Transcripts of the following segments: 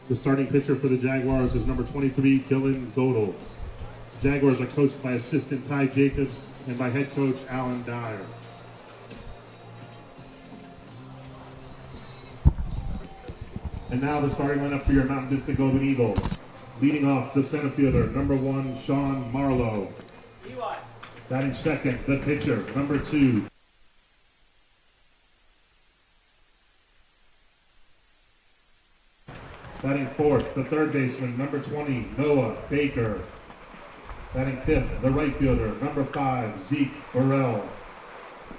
The starting pitcher for the Jaguars is number 23, Dylan Godel. The Jaguars are coached by assistant Ty Jacobs and by head coach Alan Dyer. And now the starting lineup for your Mountain Vista Golden Eagles. Leading off, the center fielder, number 1, Sean Marlowe. Batting second, the pitcher, number 2. Batting fourth, the third baseman, number 20, Noah Baker. Batting fifth, the right fielder, number 5, Zeke Burrell.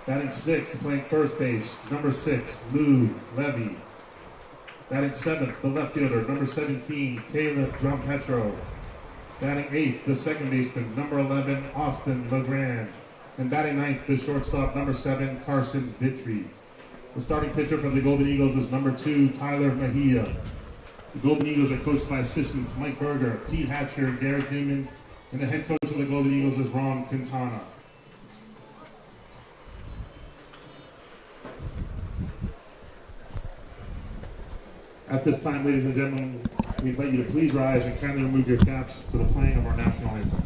Batting sixth, playing first base, number 6, Lou Levy. Batting seventh, the left fielder, number 17, Caleb Jompetro. Batting eighth, the second baseman, number 11, Austin LeGrand. And batting ninth, the shortstop, number 7, Carson Vitry. The starting pitcher for the Golden Eagles is number 2, Tyler Mejia. The Golden Eagles are coached by assistants Mike Berger, Pete Hatcher, and Garrett Damon. And the head coach of the Golden Eagles is Ron Quintana. At this time, ladies and gentlemen, we invite you to please rise and kindly remove your caps for the playing of our national anthem.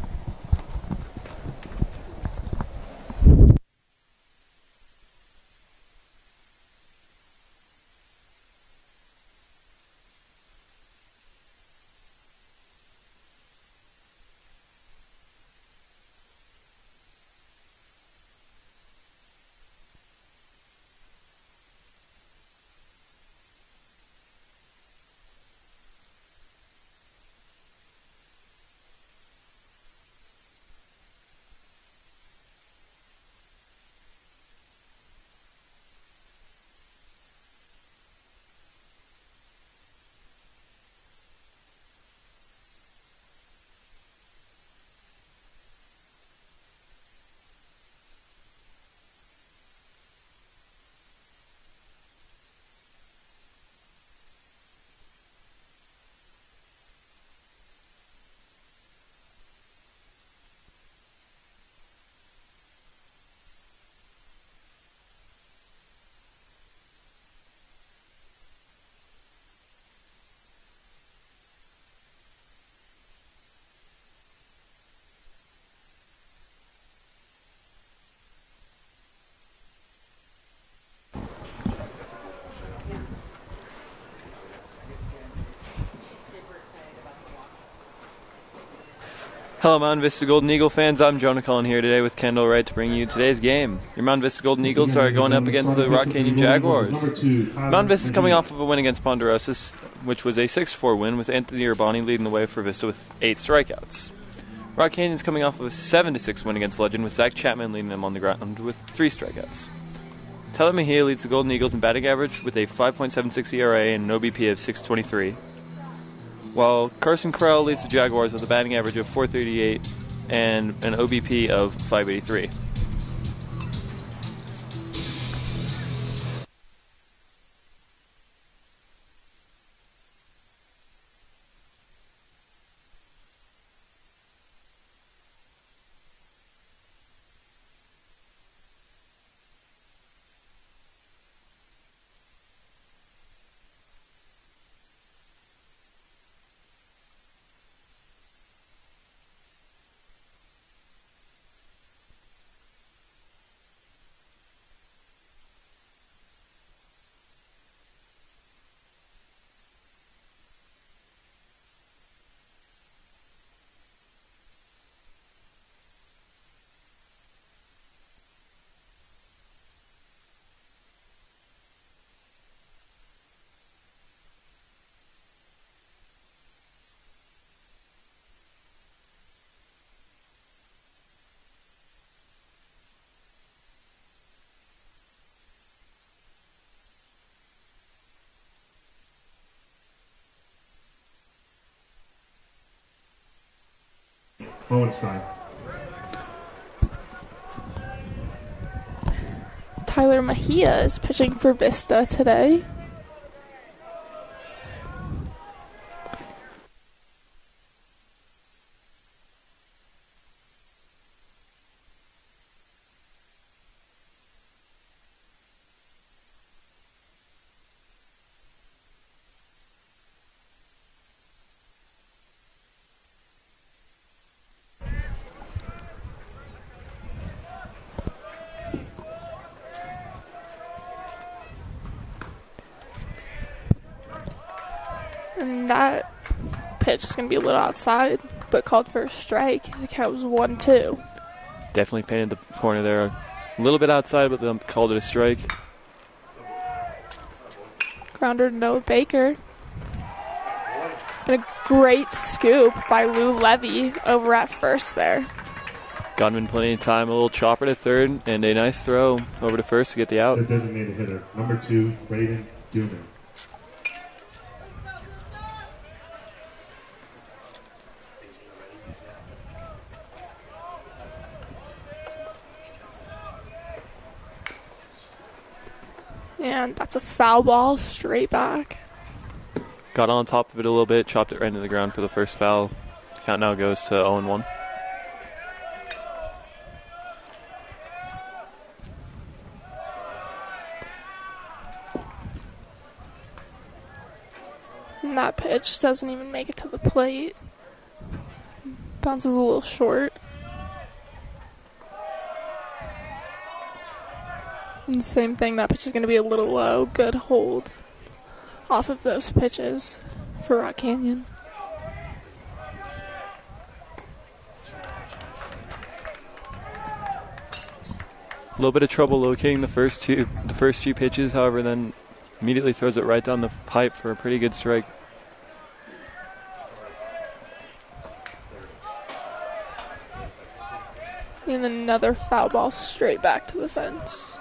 Hello Mountain Vista Golden Eagle fans, I'm Jonah Cullen here today with Kendall Wright to bring you today's game. Your Mountain Vista Golden Eagles are going up against the Rock Canyon Jaguars. Mountain Vista is coming off of a win against Ponderosa, which was a 6-4 win with Anthony Urbani leading the way for Vista with 8 strikeouts. Rock Canyon is coming off of a 7-6 win against Legend with Zach Chapman leading them on the ground with 3 strikeouts. Tyler Mejia leads the Golden Eagles in batting average with a 5.76 ERA and an OBP of 6.23. While Carson Krell leads the Jaguars with a batting average of .438 and an OBP of 583. Hohenstein. Tyler Mejia is pitching for Vista today. And that pitch is going to be a little outside, but called for a strike. The count was 1-2. Definitely painted the corner there a little bit outside, but then called it a strike. Grounder to Noah Baker. And a great scoop by Lou Levy over at first there. Got him in plenty of time. A little chopper to third, and a nice throw over to first to get the out. The designated hitter, number 2, Braden Duman. And that's a foul ball straight back. Got on top of it a little bit, chopped it right into the ground for the first foul. Count now goes to 0-1. And that pitch doesn't even make it to the plate. Bounces a little short. And same thing, that pitch is going to be a little low. Good hold off of those pitches for Rock Canyon. A little bit of trouble locating the first few pitches, however, then immediately throws it right down the pipe for a pretty good strike. And another foul ball straight back to the fence.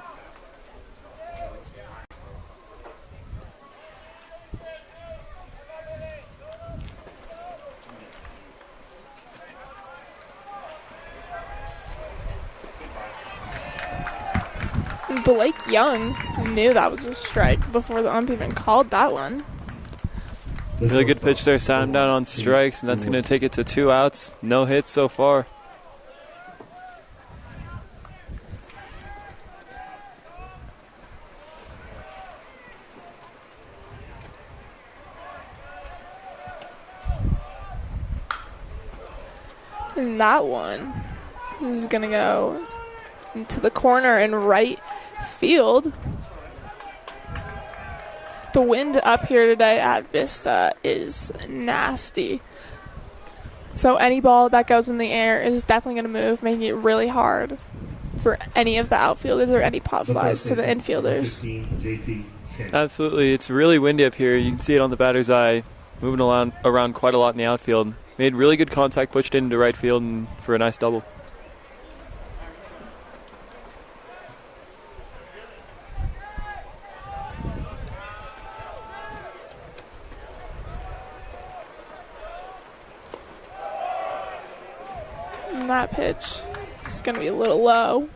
Blake Young knew that was a strike before the ump even called that one. Really good pitch there, sat him down on strikes, and that's going to take it to 2 outs. No hits so far. And that one is going to go into the corner in right field. The wind up here today at Vista is nasty. So any ball that goes in the air is definitely going to move, making it really hard for any of the outfielders or any pop flies to the infielders. Absolutely. It's really windy up here. You can see it on the batter's eye, moving around quite a lot in the outfield. Made really good contact, pushed into right field and for a nice double. And that pitch is going to be a little low.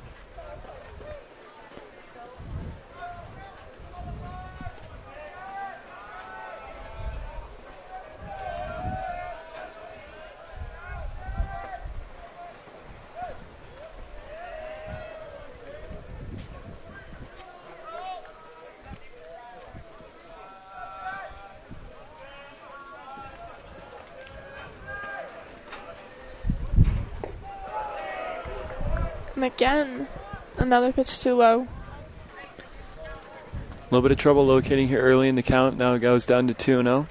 And again, another pitch too low. A little bit of trouble locating here early in the count. Now it goes down to 2-0.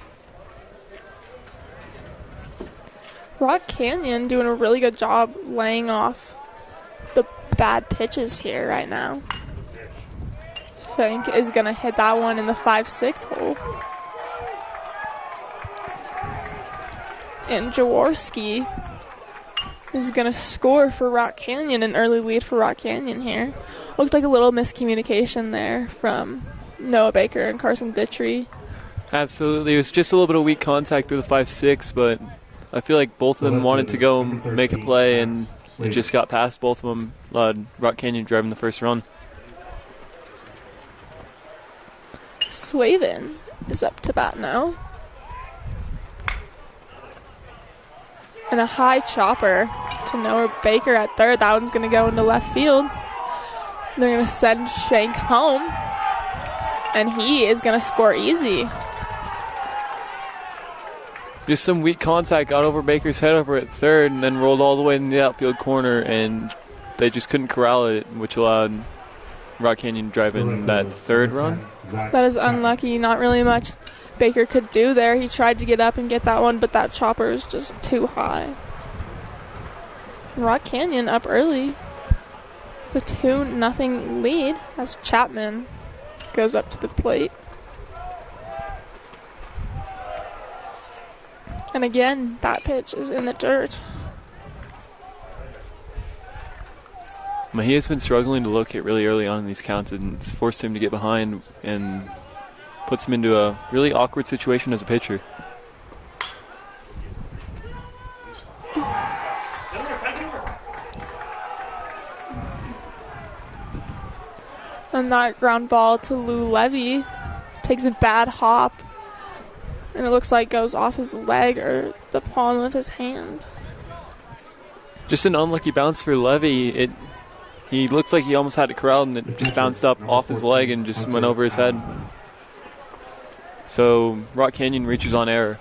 Rock Canyon doing a really good job laying off the bad pitches here right now. Shank is going to hit that one in the 5-6 hole. And Jaworski is going to score for Rock Canyon, an early lead for Rock Canyon here. Looked like a little miscommunication there from Noah Baker and Carson Dittrey. Absolutely. It was just a little bit of weak contact through the 5-6, but I feel like both of them wanted to go and make a play, and it just got past both of them. Rock Canyon driving the first run. Slavin is up to bat now. And a high chopper to Noah Baker at third. That one's going to go into left field. They're going to send Shank home. And he is going to score easy. Just some weak contact, got over Baker's head over at third, and then rolled all the way in the outfield corner, and they just couldn't corral it, which allowed Rock Canyon to drive in that third run. That is unlucky. Not really much Baker could do there. He tried to get up and get that one, but that chopper is just too high. Rock Canyon up early. The 2-0 lead as Chapman goes up to the plate. And again, that pitch is in the dirt. Mejia's been struggling to locate really early on in these counts, and it's forced him to get behind and puts him into a really awkward situation as a pitcher. And that ground ball to Lou Levy takes a bad hop, and it looks like goes off his leg or the palm of his hand. Just an unlucky bounce for Levy. He looked like he almost had it corralled, and it just bounced up off his leg and just went over his head. So Rock Canyon reaches on error.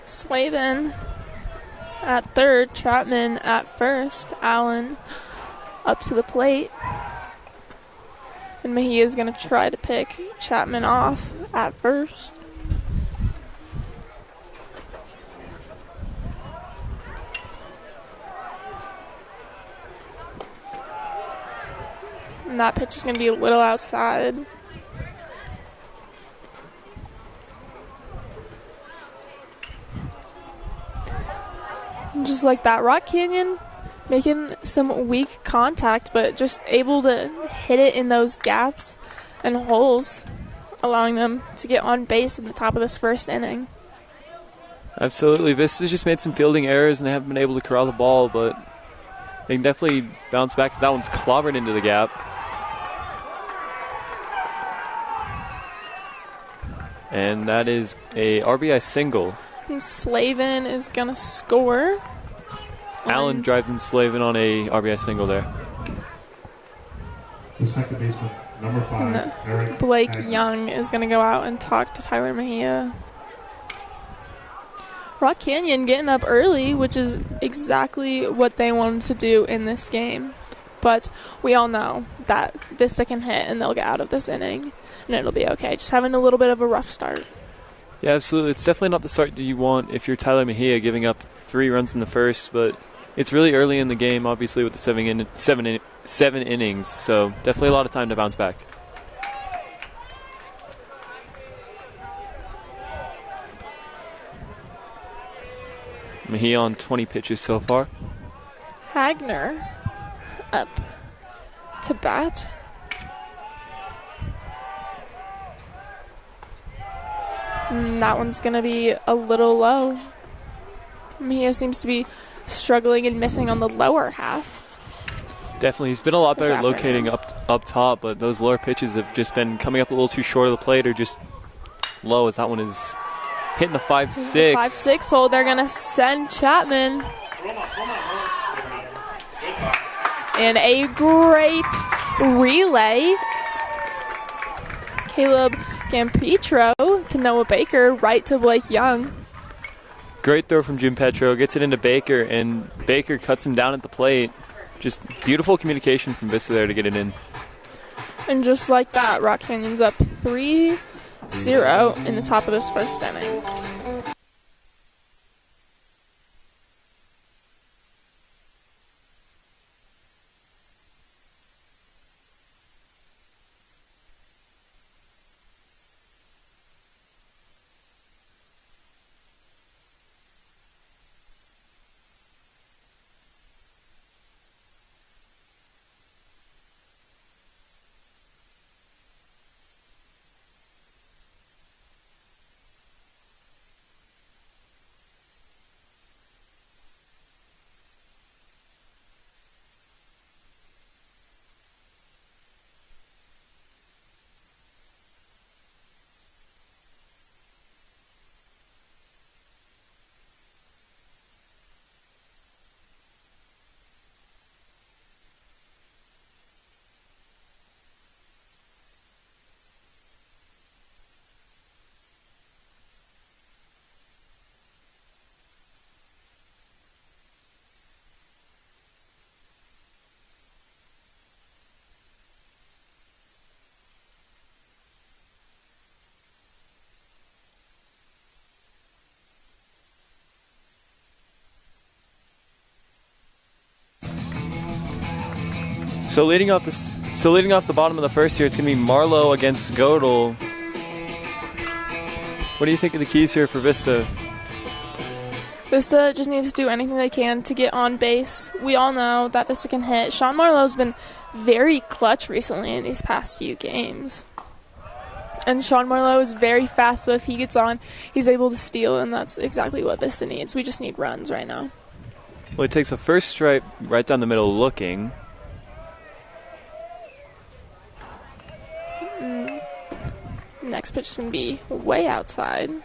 Slavin at third, Chapman at first, Allen up to the plate. And Mejia is going to try to pick Chapman off at first. And that pitch is going to be a little outside. And just like that, Rock Canyon making some weak contact, but just able to hit it in those gaps and holes, allowing them to get on base at the top of this first inning. Absolutely. Vista's just made some fielding errors, and they haven't been able to corral the ball, but they can definitely bounce back because that one's clobbered into the gap. And that is a RBI single. And Slavin is going to score. Allen drives in Slavin on a RBI single there. The second baseman, number 5, Eric Blake Hagner. Young is going to go out and talk to Tyler Mejia. Rock Canyon getting up early, which is exactly what they wanted to do in this game. But we all know that Vista can hit and they'll get out of this inning, and it'll be okay. Just having a little bit of a rough start. Yeah, absolutely. It's definitely not the start that you want if you're Tyler Mejia, giving up 3 runs in the first, but it's really early in the game, obviously, with the 7 innings, so definitely a lot of time to bounce back. Mejia on 20 pitches so far. Hagner up to bat. And that one's going to be a little low. Mejia seems to be struggling and missing on the lower half. Definitely. He's been a lot better locating up top, but those lower pitches have just been coming up a little too short of the plate or just low, as that one is hitting the 5-6. 5-6 hole. They're going to send Chapman. And a great relay. Caleb Campetro to Noah Baker, right to Blake Young. Great throw from Jim Petro. Gets it into Baker, and Baker cuts him down at the plate. Just beautiful communication from Vista there to get it in. And just like that, Rock Canyon's up 3-0 in the top of this first inning. So leading off the bottom of the first here, it's going to be Marlowe against Godel. What do you think of the keys here for Vista? Vista just needs to do anything they can to get on base. We all know that Vista can hit. Sean Marlowe's been very clutch recently in these past few games. And Sean Marlowe is very fast, so if he gets on, he's able to steal, and that's exactly what Vista needs. We just need runs right now. Well, he takes a first strike right down the middle looking. Next pitch is going to be way outside. And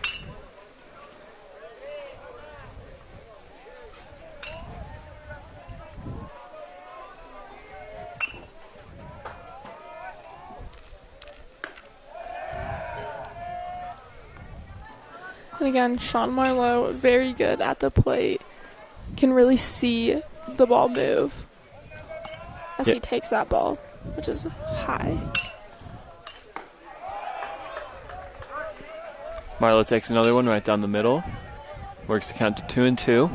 again, Sean Marlowe, very good at the plate. Can really see the ball move as he takes that ball, which is high. Marlowe takes another one right down the middle. Works the count to 2-2.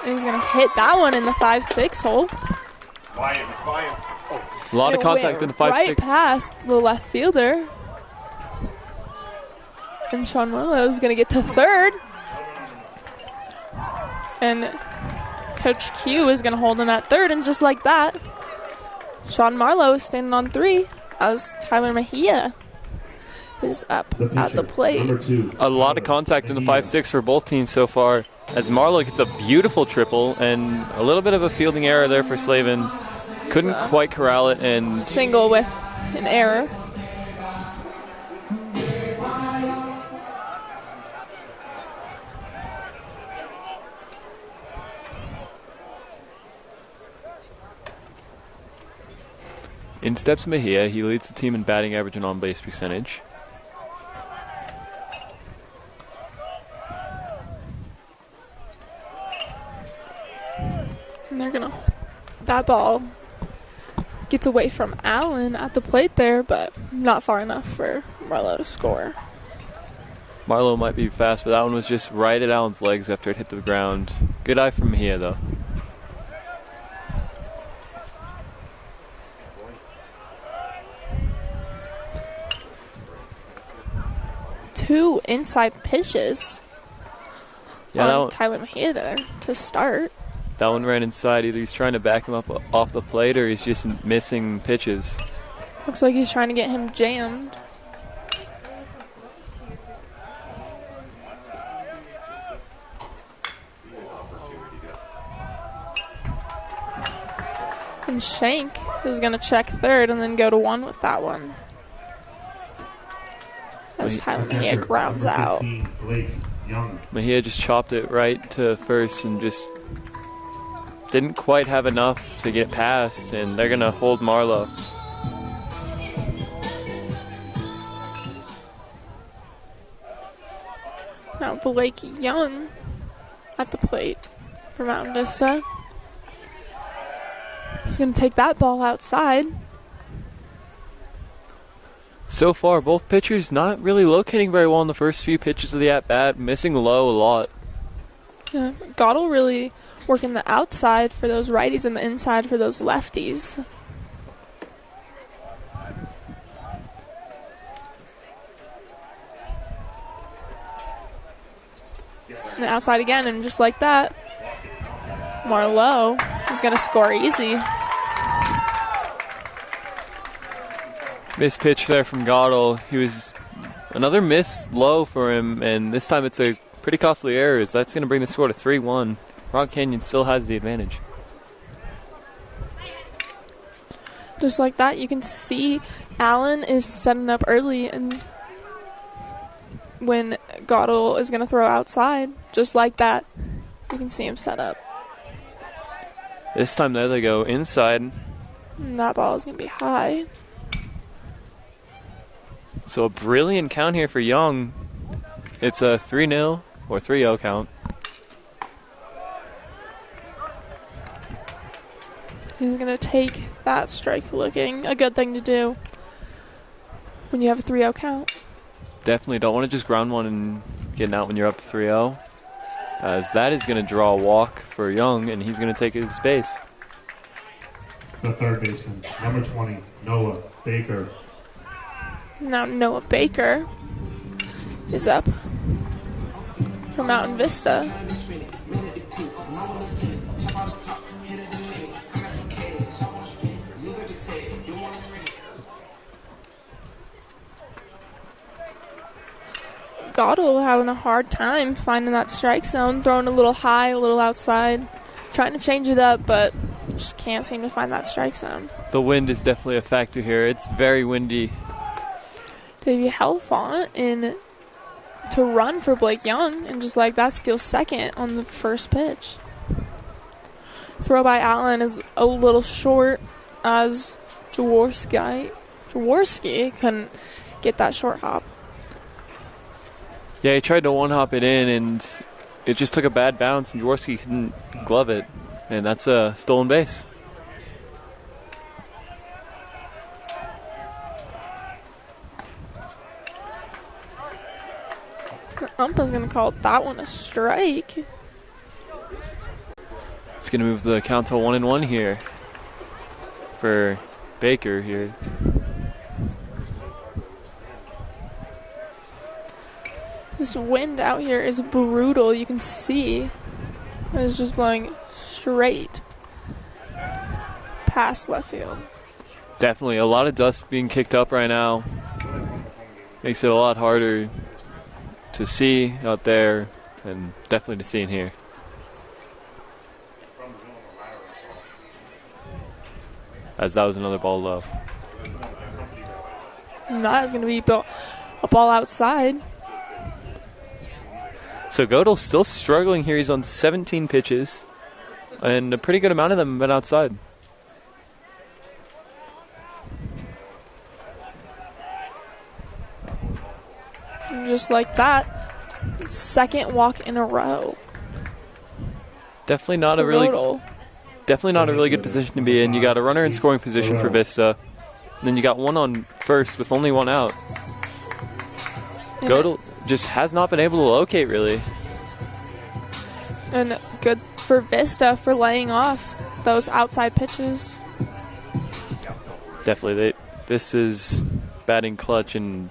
And he's going to hit that one in the 5-6 hole. A lot of contact in the 5-6. Right past the left fielder. And Sean Marlowe is going to get to third. And Coach Q is going to hold him at third. And just like that, Sean Marlowe is standing on 3 as Tyler Mejia is up at the plate. A lot of contact in the 5-6 for both teams so far, as Marlowe gets a beautiful triple and a little bit of a fielding error there for Slavin. Couldn't quite corral it, and single with an error. In steps Mejia. He leads the team in batting average and on-base percentage. And they're going to... That ball gets away from Allen at the plate there, but not far enough for Marlowe to score. Marlowe might be fast, but that one was just right at Allen's legs after it hit the ground. Good eye from Mejia, though. Two inside pitches on Tyler Mejia there to start. That one ran inside. Either he's trying to back him up off the plate or he's just missing pitches. Looks like he's trying to get him jammed. And Shank is going to check third and then go to 1 with that one. As Tyler Mejia grounds out. Mejia just chopped it right to first and just didn't quite have enough to get past, and they're going to hold Marlowe. Now Blake Young at the plate for Mountain Vista. He's going to take that ball outside. So far, both pitchers not really locating very well in the first few pitches of the at-bat, missing low a lot. Yeah, Godel really working the outside for those righties and the inside for those lefties. And outside again, and just like that, Marlowe is going to score easy. Missed pitch there from Godel. He was another miss low for him, and this time it's a pretty costly error. That's going to bring the score to 3-1. Rock Canyon still has the advantage. Just like that, you can see Allen is setting up early, and when Godel is going to throw outside, just like that, you can see him set up. This time, there they go inside. And that ball is going to be high. So a brilliant count here for Young. It's a 3-0 or 3-0 count. He's going to take that strike looking. A good thing to do when you have a 3-0 count. Definitely don't want to just ground one and getting out when you're up 3-0, as that is going to draw a walk for Young, and he's going to take his base. The third baseman, number 20, Noah Baker. Now Noah Baker is up for Mountain Vista. Goddle having a hard time finding that strike zone, throwing a little high, a little outside, trying to change it up, but just can't seem to find that strike zone. The wind is definitely a factor here. It's very windy. Davey Helfont in to run for Blake Young, and just like that, steals second on the first pitch. Throw by Allen is a little short, as Jaworski couldn't get that short hop. Yeah, he tried to one-hop it in, and it just took a bad bounce, and Jaworski couldn't glove it, and that's a stolen base. The ump's going to call that one a strike. It's going to move the count to 1-1 here for Baker here. This wind out here is brutal. You can see it's just blowing straight past left field. Definitely a lot of dust being kicked up right now. Makes it a lot harder to see out there, and definitely to see in here. As that was another ball low. And that is going to be a ball outside. So Godel's still struggling here. He's on 17 pitches, and a pretty good amount of them have been outside. And just like that, second walk in a row. Definitely not a really good position to be in. You got a runner in scoring position for Vista, and then you got one on first with only one out. Godel just has not been able to locate, really. And good for Vista for laying off those outside pitches. Definitely. Vista's batting clutch and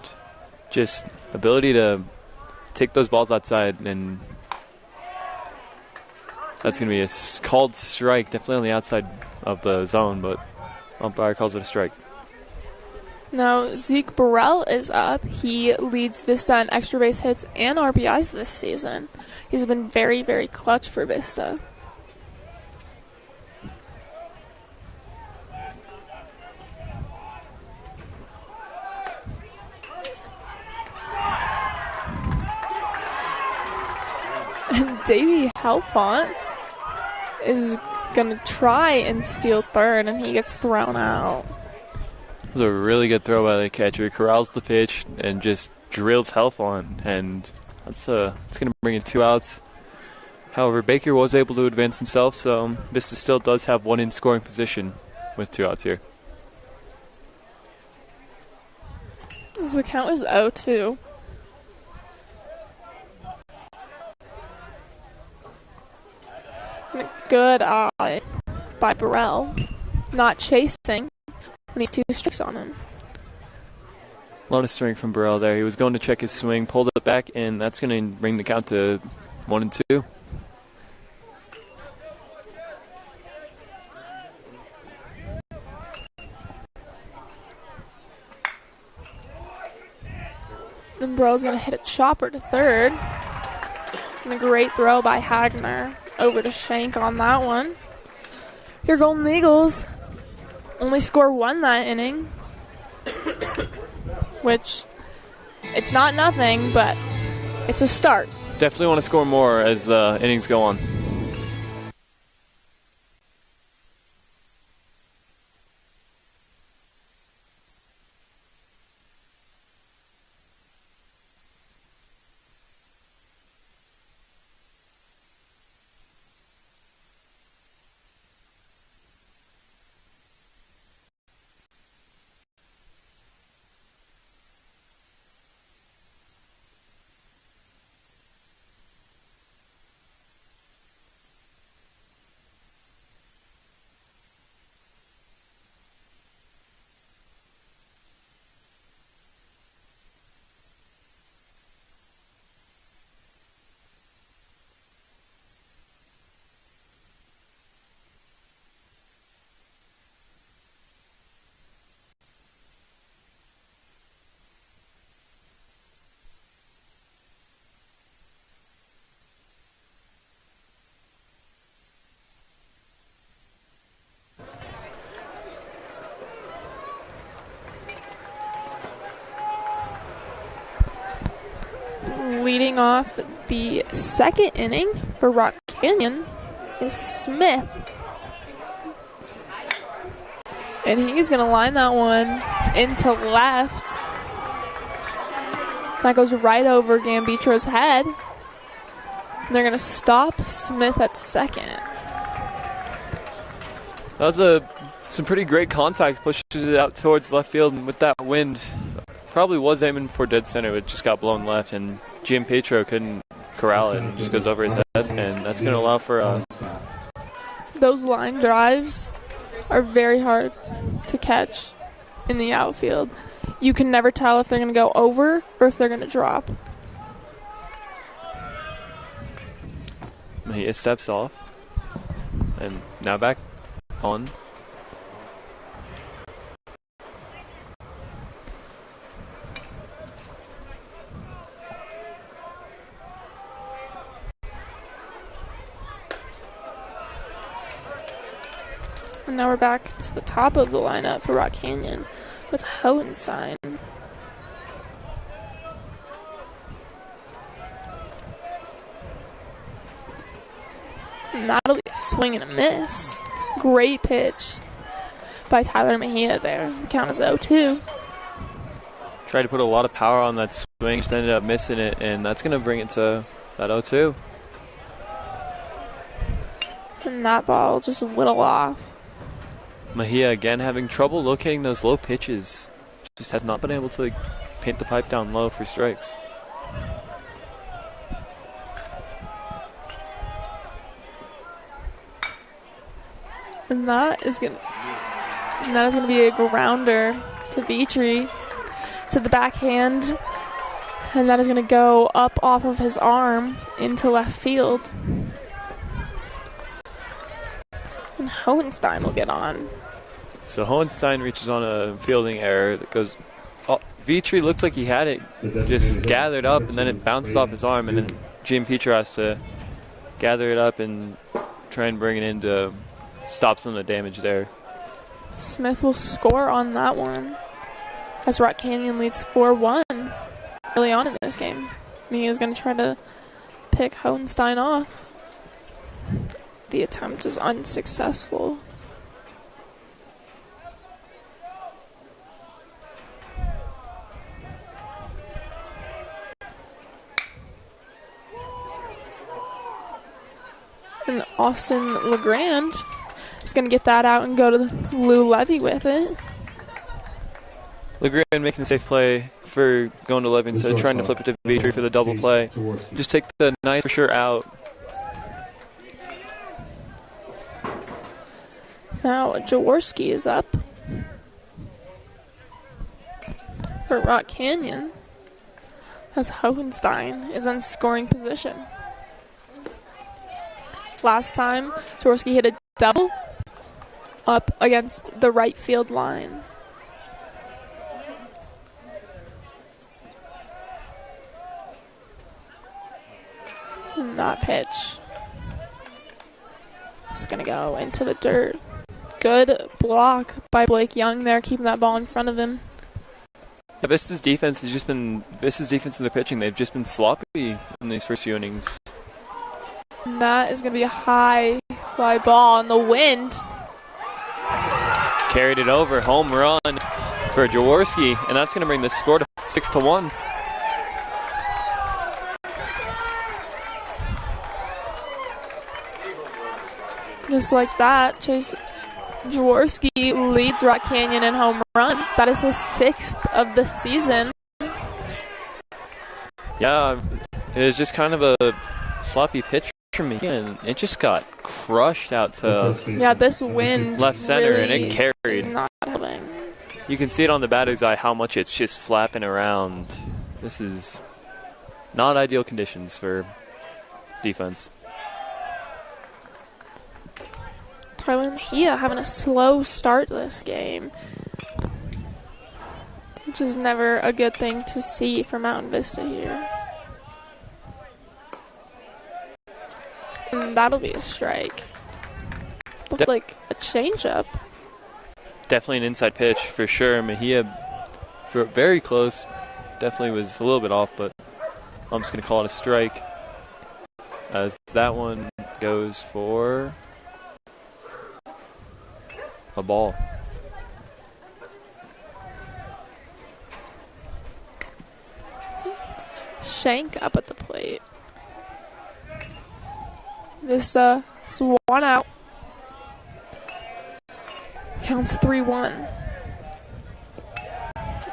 just ability to take those balls outside, and that's going to be a called strike, definitely on the outside of the zone, but umpire calls it a strike. Now, Zeke Burrell is up. He leads Vista in extra base hits and RBIs this season. He's been very, very clutch for Vista. And Davey Helfont is going to try and steal third, and he gets thrown out. It was a really good throw by the catcher. He corrals the pitch and just drills Helfont, and it's going to bring in 2 outs. However, Baker was able to advance himself, so Vista still does have one in scoring position with 2 outs here. The count is 0-2. Good eye by Burrell. Not chasing when he's 2 strikes on him. A lot of strength from Burrell there. He was going to check his swing, pulled it back, and that's going to bring the count to 1-2. And Burrell's going to hit a chopper to third. And a great throw by Hagner over to Shank on that one. Your Golden Eagles only score 1 that inning, which it's not nothing, but it's a start. Definitely want to score more as the innings go on. leading off the second inning for Rock Canyon is Smith. And he's going to line that one into left. That goes right over Gambitro's head. And they're going to stop Smith at second. That was some pretty great contact, pushed it out towards left field, and with that wind, probably was aiming for dead center, but just got blown left, and Gianpietro couldn't corral it, and just goes over his head, and that's going to allow for those line drives are very hard to catch in the outfield. You can never tell if they're going to go over or if they're going to drop. He steps off, and now back on. And now we're back to the top of the lineup for Rock Canyon with Hohenstein. And that'll be a swing and a miss. Great pitch by Tyler Mejia there. The count is 0-2. Tried to put a lot of power on that swing, just ended up missing it, and that's going to bring it to that 0-2. And that ball just a little off. Mejia again having trouble locating those low pitches. Just has not been able to paint the pipe down low for strikes. And that is gonna be a grounder to Vitri to the backhand, and that is gonna go up off of his arm into left field. And Hohenstein will get on. So Hohenstein reaches on a fielding error that goes. Oh, Vitri looked like he had it just gathered up, and then it bounced off his arm, and then Gianpietro has to gather it up and try and bring it in to stop some of the damage there. Smith will score on that one as Rock Canyon leads 4-1 early on in this game. He is going to try to pick Hohenstein off. The attempt is unsuccessful. And Austin LeGrand is going to get that out and go to Lou Levy with it. LeGrand making the safe play for going to Levy instead of trying to flip it to Vitri for the double play. Just take the nice for sure out. Now Jaworski is up for Rock Canyon as Hohenstein is in scoring position. Last time, Jaworski hit a double up against the right field line. And that pitch is going to go into the dirt. Good block by Blake Young there, keeping that ball in front of him. Yeah, Vista's defense in the pitching. They've just been sloppy in these first few innings. And that is going to be a high fly ball in the wind. Carried it over, home run for Jaworski, and that's going to bring the score to 6-1. Just like that, Chase Jaworski leads Rock Canyon in home runs. That is his 6th of the season. Yeah, it was just kind of a sloppy pitch from me, and it just got crushed out to this wind left center, really and it carried. Not helping. You can see it on the batter's eye how much it's just flapping around. This is not ideal conditions for defense. Tyler Mejia having a slow start this game, which is never a good thing to see for Mountain Vista here. And that'll be a strike. Looked like a changeup. Definitely an inside pitch for sure. Mejia, for very close, definitely was a little bit off, but I'm just going to call it a strike, as that one goes for a ball. Shank up at the plate. Vista is 1 out. Counts 3-1.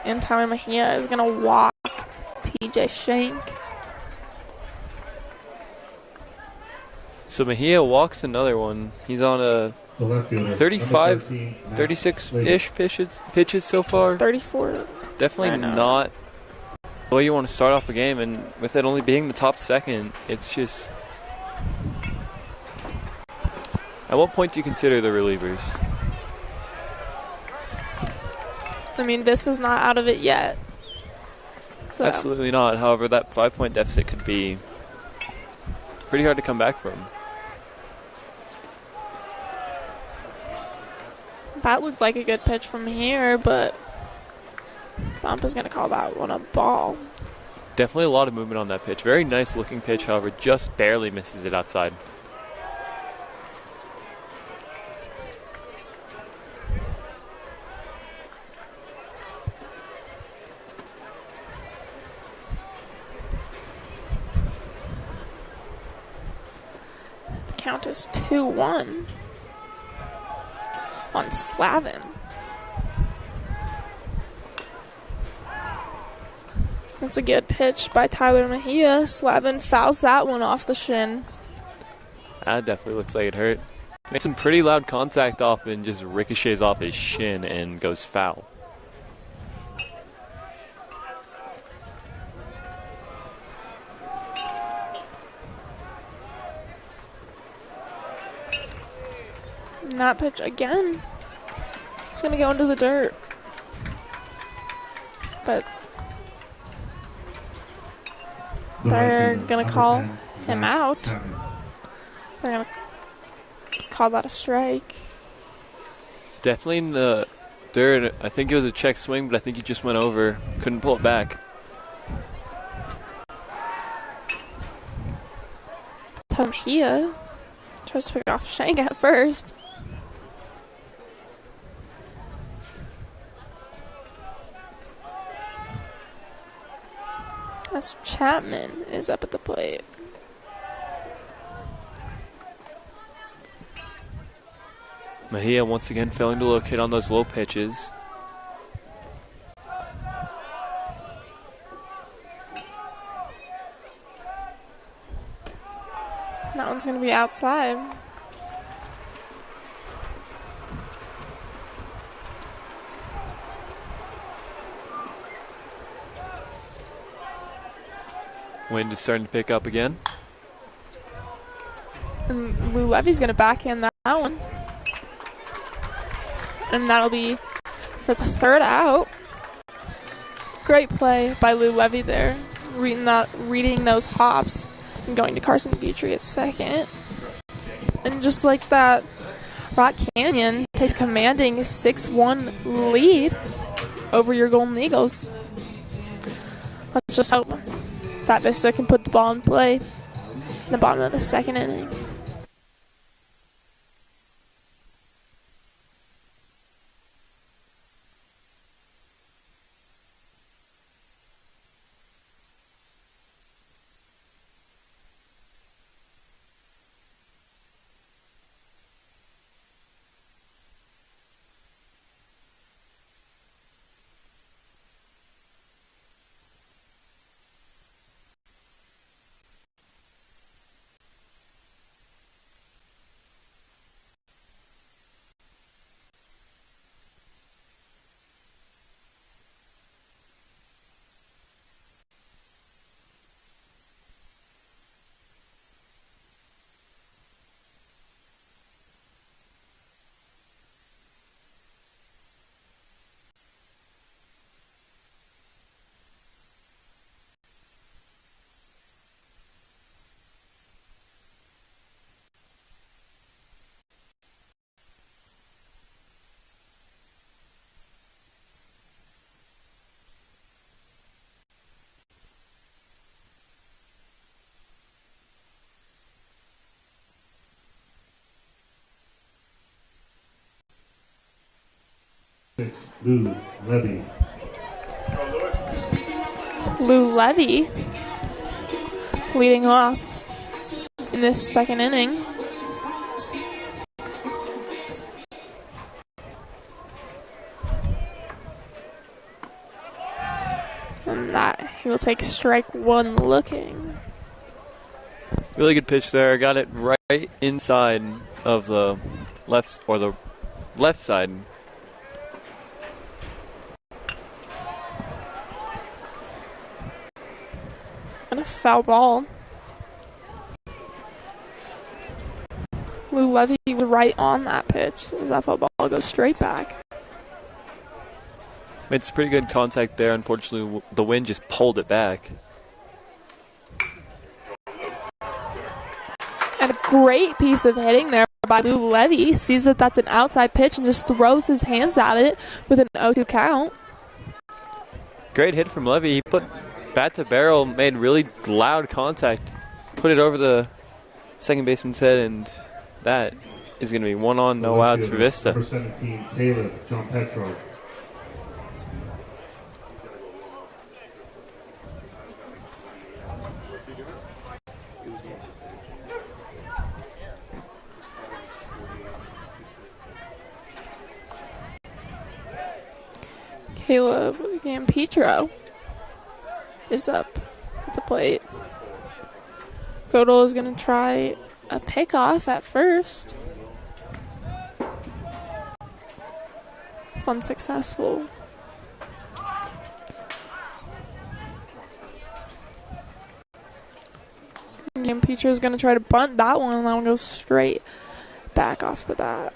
And Tyler Mejia is going to walk TJ Shank. So Mejia walks another one. He's on a 35, 36-ish pitches so far. 34. Definitely not the way you want to start off a game, and with it only being the top second, it's just... At what point do you consider the relievers? I mean, this is not out of it yet. So. Absolutely not. However, that 5-point deficit could be pretty hard to come back from. That looked like a good pitch from here, but Bump is going to call that one a ball. Definitely a lot of movement on that pitch. Very nice looking pitch, however, just barely misses it outside. The count is 2-1 on Slavin. That's a good pitch by Tyler Mejia. Slavin fouls that one off the shin. That definitely looks like it hurt. Makes some pretty loud contact off and just ricochets off his shin and goes foul. And that pitch again. It's going to go into the dirt. But they're going to call him out. They're going to call that a strike. Definitely in the third, I think it was a check swing, but I think he just went over. Couldn't pull it back. Mejia tries to pick off Shank at first. As Chapman is up at the plate. Mejia once again failing to locate on those low pitches. That one's going to be outside. Wind is starting to pick up again. And Lou Levy's going to backhand that one. And that'll be for the third out. Great play by Lou Levy there. Reading those hops and going to Carson Guthrie at second. And just like that, Rock Canyon takes commanding 6-1 lead over your Golden Eagles. Let's just hope that Vista can put the ball in play in the bottom of the second inning. 6, Lou Levy. Lou Levy leading off in this second inning. And that he will take strike one looking. Really good pitch there. Got it right inside of the left side. And a foul ball. Lou Levy was right on that pitch as that foul ball goes straight back. Made some pretty good contact there. Unfortunately, the wind just pulled it back. And a great piece of hitting there by Lou Levy. Sees that that's an outside pitch and just throws his hands at it with an 0-2 count. Great hit from Levy. He put bat to barrel, made really loud contact, put it over the second baseman's head, and that is going to be 1 on, no outs for Vista. Number 17, Caleb John Petro. Caleb Gampetro is up at the plate. Godel is going to try a pickoff at first. It's unsuccessful. Gampetro is going to try to bunt that one, and that one goes straight back off the bat.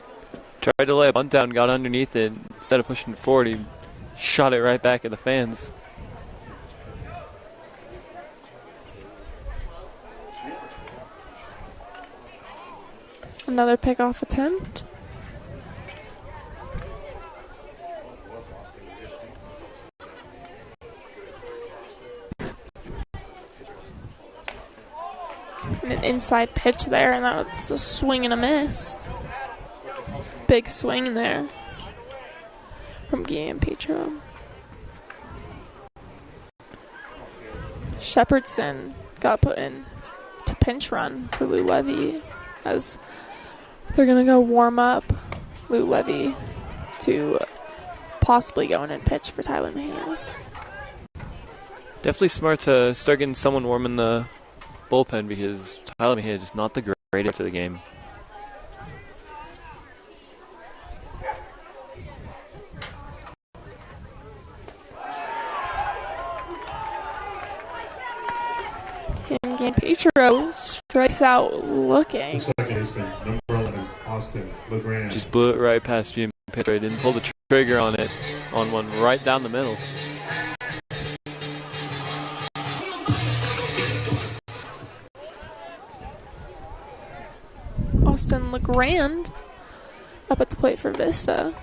Tried to lay a bunt down, got underneath it. Instead of pushing it forward, he shot it right back at the fans. Another pickoff attempt. And an inside pitch there, and that's a swing and a miss. Big swing there from Gampetro. Shepherdson got put in to pinch run for Lou Levy as they're going to go warm up Lou Levy to possibly go in and pitch for Tyler Mejia. Definitely smart to start getting someone warm in the bullpen because Tyler Mejia is not the greatest to the game. And Gampetro strikes out looking. Second baseman, number 11, Austin LeGrand. Just blew it right past Jim Pitcher. Didn't pull the trigger on it, on one right down the middle. Austin LeGrand up at the plate for Vista.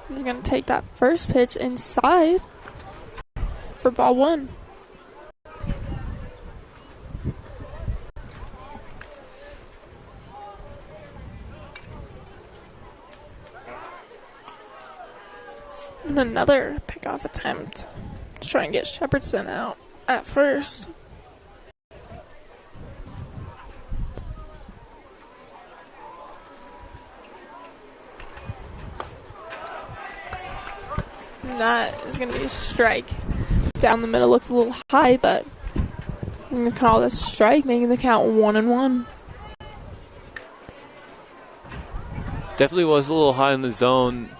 He's going to take that first pitch inside for ball one. And another pickoff attempt to try and get Shepherdson out at first. And that is going to be a strike. Down the middle looks a little high, but I'm going to call this strike, making the count 1-1. Definitely was a little high in the zone.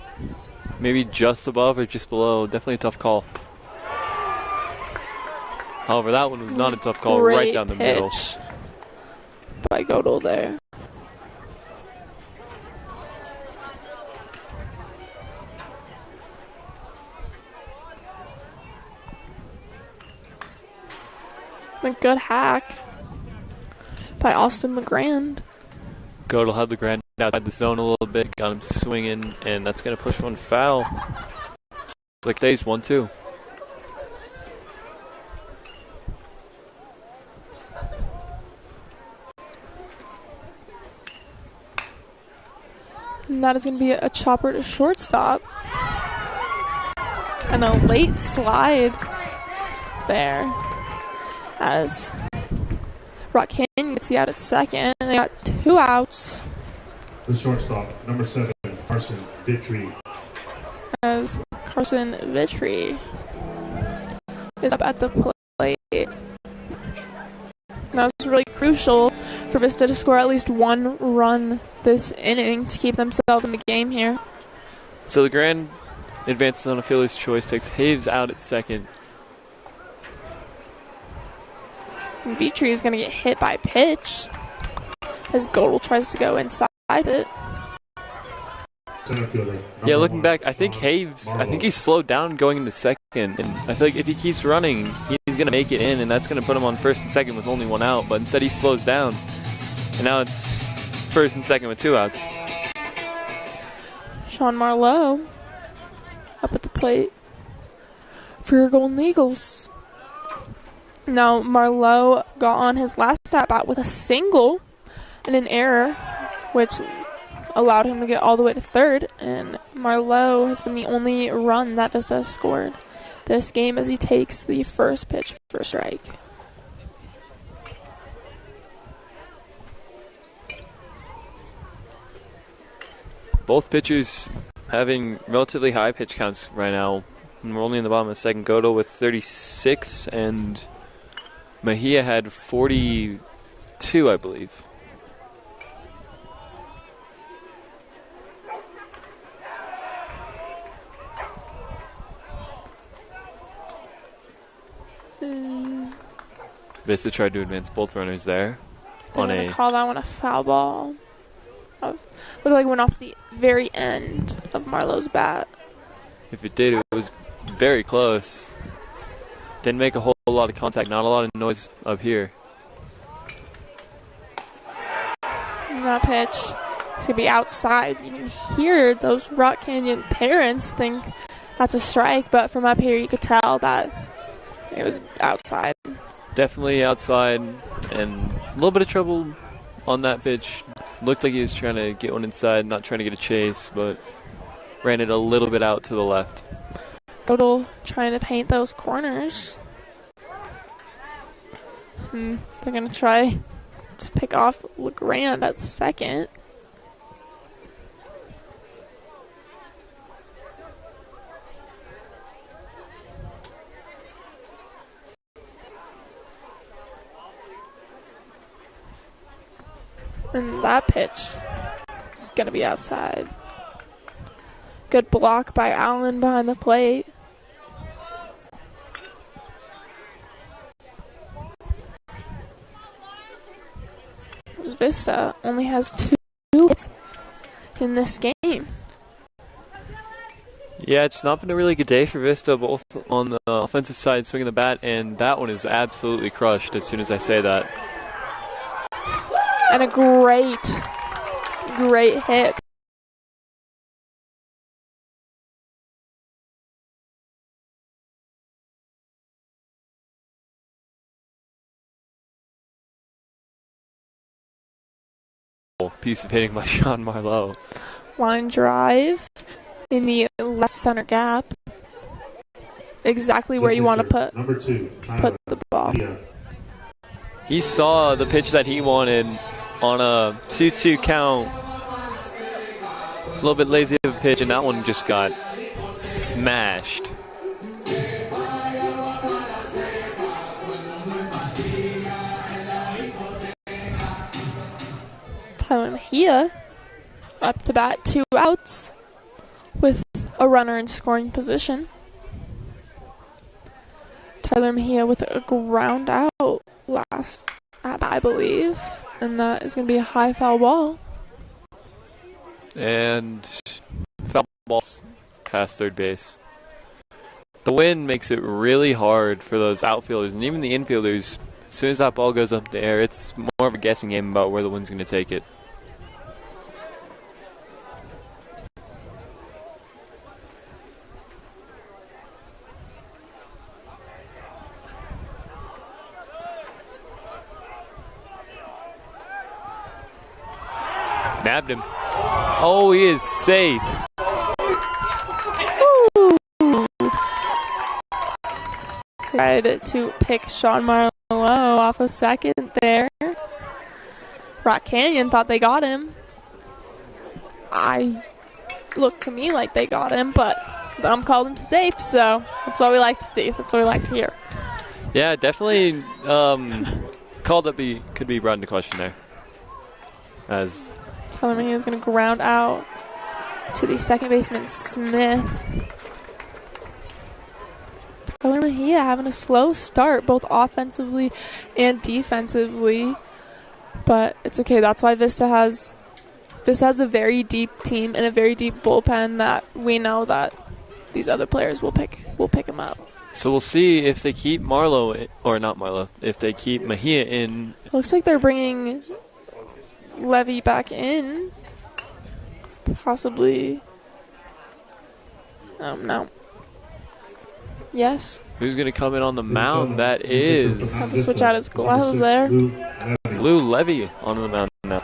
Maybe just above or just below. Definitely a tough call. However, that one was not a tough call. Great right down the middle. pitch by Godel there. A good hack by Austin LeGrand. Godel had the grand outside the zone a little bit, got him swinging, and that's going to push one foul. It's like stays 1-2. And that is going to be a chopper to shortstop. And a late slide there as Rock Canyon gets the out at second. And they got 2 outs. The shortstop, number 7, Carson Vitry. As Carson Vitry is up at the plate. That was really crucial for Vista to score at least 1 run this inning to keep themselves in the game here. So the grand advances on a fielder's choice, takes Haves out at second. And Vitry is going to get hit by pitch as Godel tries to go inside it. Yeah, looking back, I think he slowed down going into second, and I feel like if he keeps running, he's going to make it in, and that's going to put him on first and second with only 1 out, but instead he slows down, and now it's first and second with 2 outs. Sean Marlowe up at the plate for your Golden Eagles. Now, Marlowe got on his last at-bat with a single and an error, which allowed him to get all the way to third, and Marlowe has been the only run that Vista has scored this game as he takes the first pitch for a strike. Both pitchers having relatively high pitch counts right now. And we're only in the bottom of the second. Godel with 36, and Mejia had 42, I believe. Vista tried to advance both runners there. They're going to call that one a foul ball. Looked like it went off the very end of Marlowe's bat. If it did, it was very close. Didn't make a whole lot of contact, not a lot of noise up here. And that pitch is going to be outside. You can hear those Rock Canyon parents think that's a strike, but from up here you could tell that it was outside. Definitely outside, and a little bit of trouble on that pitch. Looked like he was trying to get one inside, not trying to get a chase, but ran it a little bit out to the left. Godel trying to paint those corners. And they're going to try to pick off LeGrand at second. And that pitch is going to be outside. Good block by Allen behind the plate. Vista only has 2 hits in this game. Yeah, it's not been a really good day for Vista, both on the offensive side, swinging the bat, and that one is absolutely crushed as soon as I say that. And a great hit. Piece of hitting by Sean Marlowe. Line drive in the left center gap. Exactly where you want to put the ball. He saw the pitch that he wanted on a 2-2 count. A little bit lazy of a pitch, and that one just got smashed. Tyler Mejia up to bat, 2 outs with a runner in scoring position. Tyler Mejia with a ground out last at bat, I believe, and that is going to be a high foul ball. And foul balls past third base. The wind makes it really hard for those outfielders and even the infielders. As soon as that ball goes up in the air, it's more of a guessing game about where the wind's going to take it. Nabbed him. Oh, he is safe. tried to pick Sean Marlowe off of second there. Rock Canyon thought they got him. Looked to me like they got him, but the called him safe, so that's what we like to see. That's what we like to hear. Yeah, definitely call that could be brought into question there. As Tyler Mejia is going to ground out to the second baseman, Smith. Tyler Mejia having a slow start, both offensively and defensively. But it's okay. That's why Vista has a very deep team and a very deep bullpen that we know that these other players will pick him up. So we'll see if they keep if they keep Mejia in. Looks like they're bringing Levy back in. Possibly. No. Yes. Who's going to come in on the mound? That is. Have to switch out his glove there. Lou Levy on the mound now.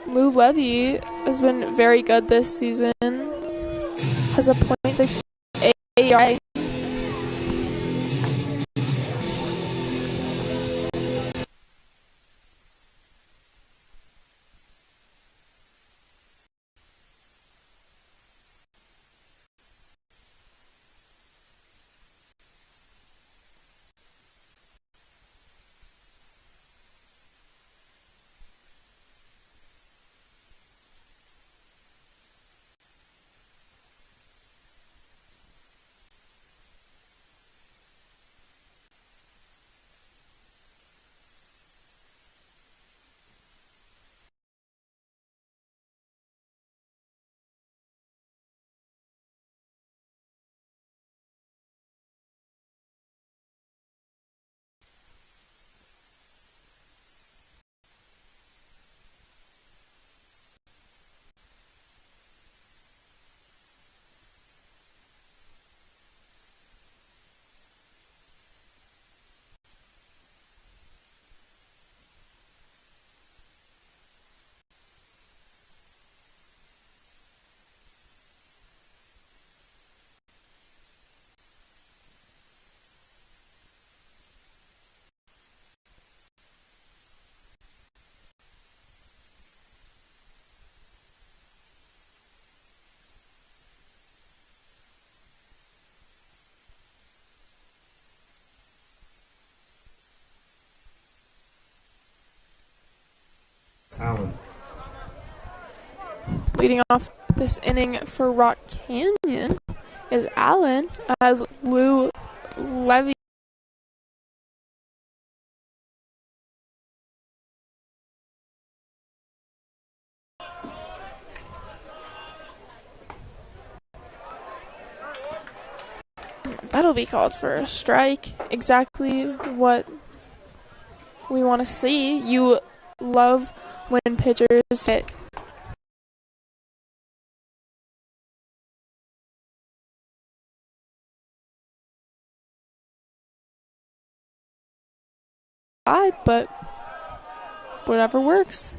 Lou Levy has been very good this season. Has a .6 ERA. Allen. Leading off this inning for Rock Canyon is Allen, as Lou Levy that'll be called for a strike. Exactly what we want to see. You love when pitchers hit but whatever works.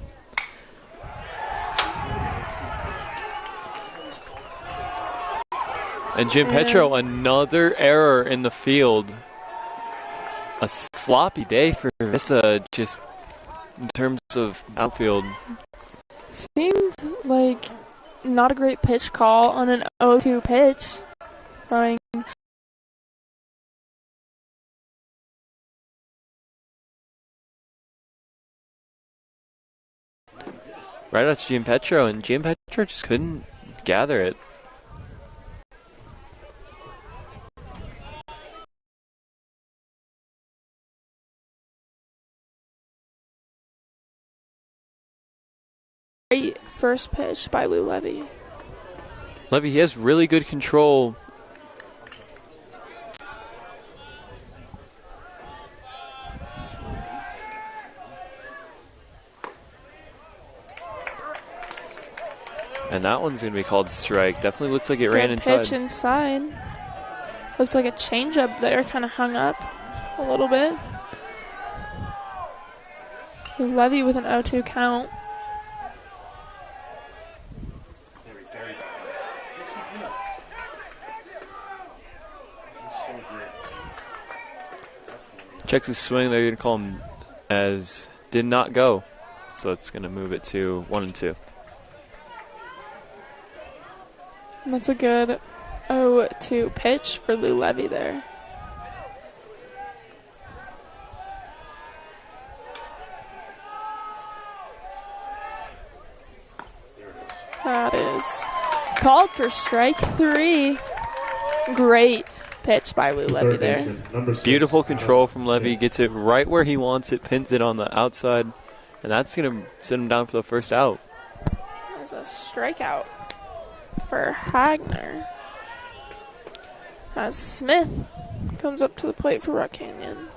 And Jim Petro, another error in the field. A sloppy day for Vista, just in terms of outfield. Seemed like not a great pitch call on an 0-2 pitch. Throwing right out to Jim Petro, and Jim Petro just couldn't gather it. Great first pitch by Lou Levy. Levy, he has really good control. And that one's going to be called strike. Definitely looks like it ran inside. Pitch inside. Looked like a changeup there, kind of hung up a little bit. Lou Levy with an 0-2 count. Checks his swing. They're going to call him as did not go. So it's going to move it to 1-2. That's a good 0-2 pitch for Lou Levy there. That is called for strike 3. Great pitch by Lou Levy there. Beautiful control from Levy. Gets it right where he wants it. Pins it on the outside. And that's going to send him down for the first out. That's a strikeout for Hagner. As Smith comes up to the plate for Rock Canyon.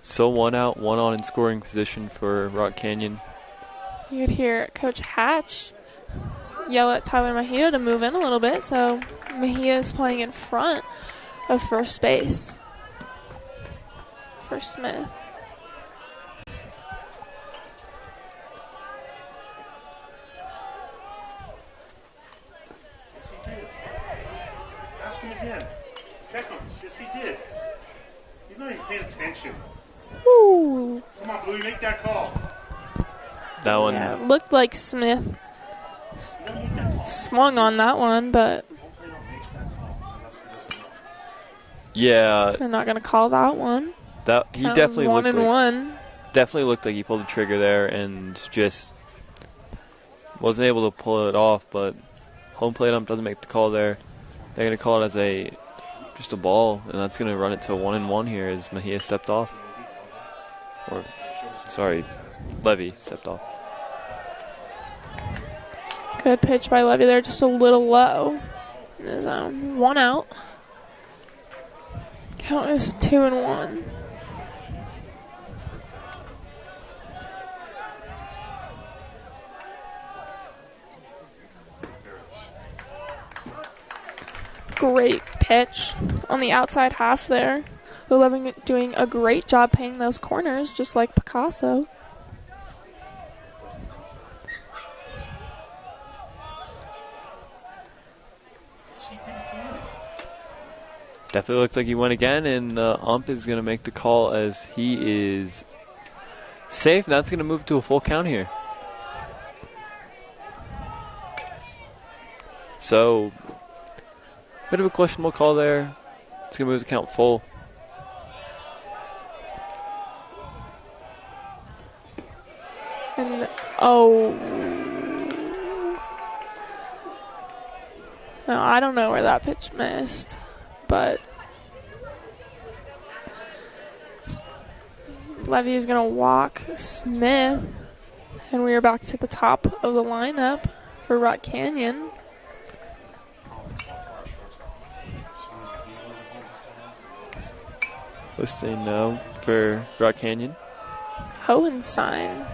So 1 out, 1 on in scoring position for Rock Canyon. You could hear Coach Hatch yell at Tyler Mejia to move in a little bit, so Mejia is playing in front of first base for Smith. Yes, he did. Ask him again. Check him. Yes, he did. He's not even paying attention. Ooh. Come on, Bluey, make that call. That one. Yeah, looked like Smith swung on that one, but Yeah, they're not going to call that one. that he That was definitely 1-1. definitely looked like he pulled the trigger there and just wasn't able to pull it off. But home plate ump doesn't make the call there. They're going to call it as just a ball, and that's going to run it to 1-1 here as Mejia stepped off. Or, sorry, Levy stepped off. Good pitch by Levy there, just a little low in the zone. 1 out. Count is 2-1. Great pitch on the outside half there. Lou Levy doing a great job painting those corners, just like Picasso. Definitely looks like he went again, and the ump is going to make the call as he is safe. Now it's going to move to a full count here. So, bit of a questionable call there. It's going to move the count full. And no, I don't know where that pitch missed, but Levy is going to walk Smith, and we are back to the top of the lineup for Rock Canyon. Listing now for Rock Canyon. Hohenstein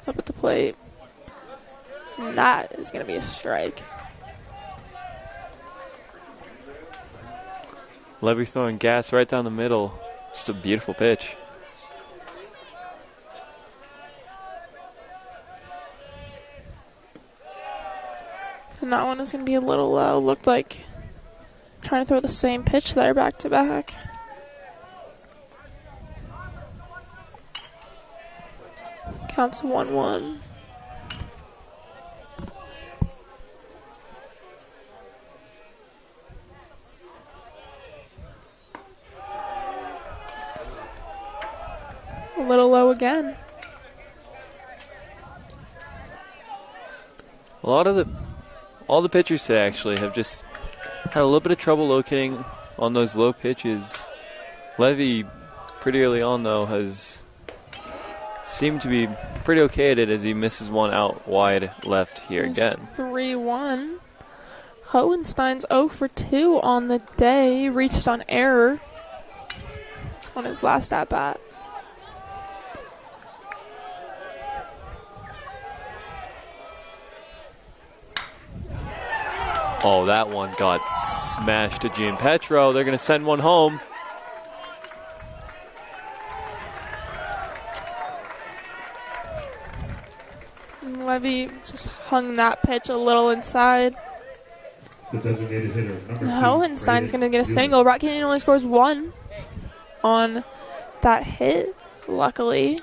up at the plate. And that is going to be a strike. Levy throwing gas right down the middle. Just a beautiful pitch. And that one is going to be a little low. Looked like trying to throw the same pitch there back to back. Counts 1-1. A little low again. All the pitchers today actually have just had a little bit of trouble locating on those low pitches. Levy, pretty early on though, has seemed to be pretty okay at it as he misses one out wide left here again. 3-1. Hohenstein's 0 for 2 on the day. Reached on error on his last at bat. Oh, that one got smashed to Gene Petro. They're going to send one home. Levy just hung that pitch a little inside. The designated hitter, number 2. Hohenstein's going to get a single. Rock Canyon only scores 1 on that hit, luckily.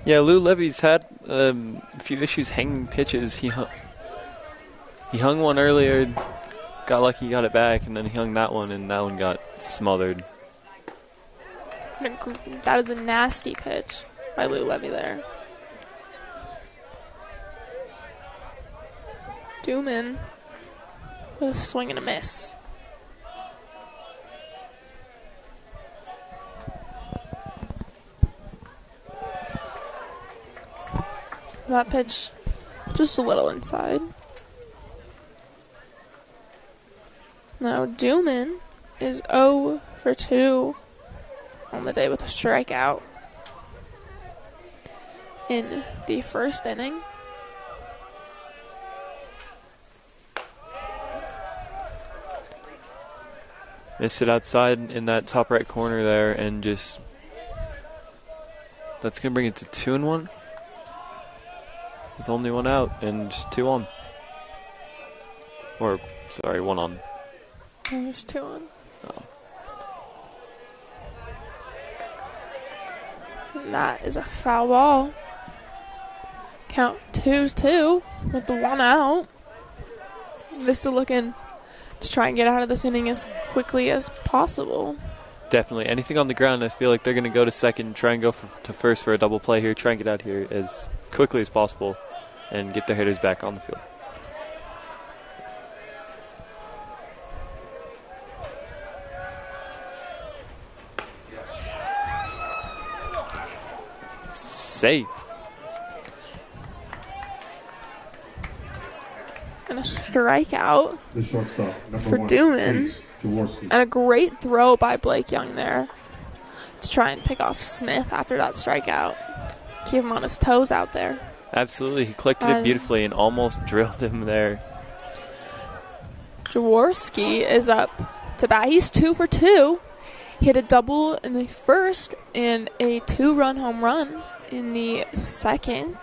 Yeah, Lou Levy's had a few issues hanging pitches. He hung one earlier, got lucky, got it back, and then he hung that one, and that one got smothered. That is a nasty pitch by Lou Levy there. Dooman with a swing and a miss. That pitch just a little inside. Now Dooman is 0 for 2 on the day with a strikeout in the first inning. Missed it outside in that top right corner there, and just that's going to bring it to 2-1. With only 1 out and 2 on. Or, sorry, 1 on. There's 2 on. Oh. And that is a foul ball. Count 2-2 with the 1 out. Vista looking to try and get out of this inning as quickly as possible. Definitely. Anything on the ground, I feel like they're going to go to second, try and go to first for a double play here, try and get out here as quickly as possible and get their hitters back on the field. Safe. And a strikeout The shortstop, number for 1, Dooman. Jaworski. And a great throw by Blake Young there to try and pick off Smith after that strikeout. Keep him on his toes out there. Absolutely. He collected it beautifully and almost drilled him there. Jaworski is up to bat. He's 2 for 2. He hit a double in the first and a 2-run home run in the second.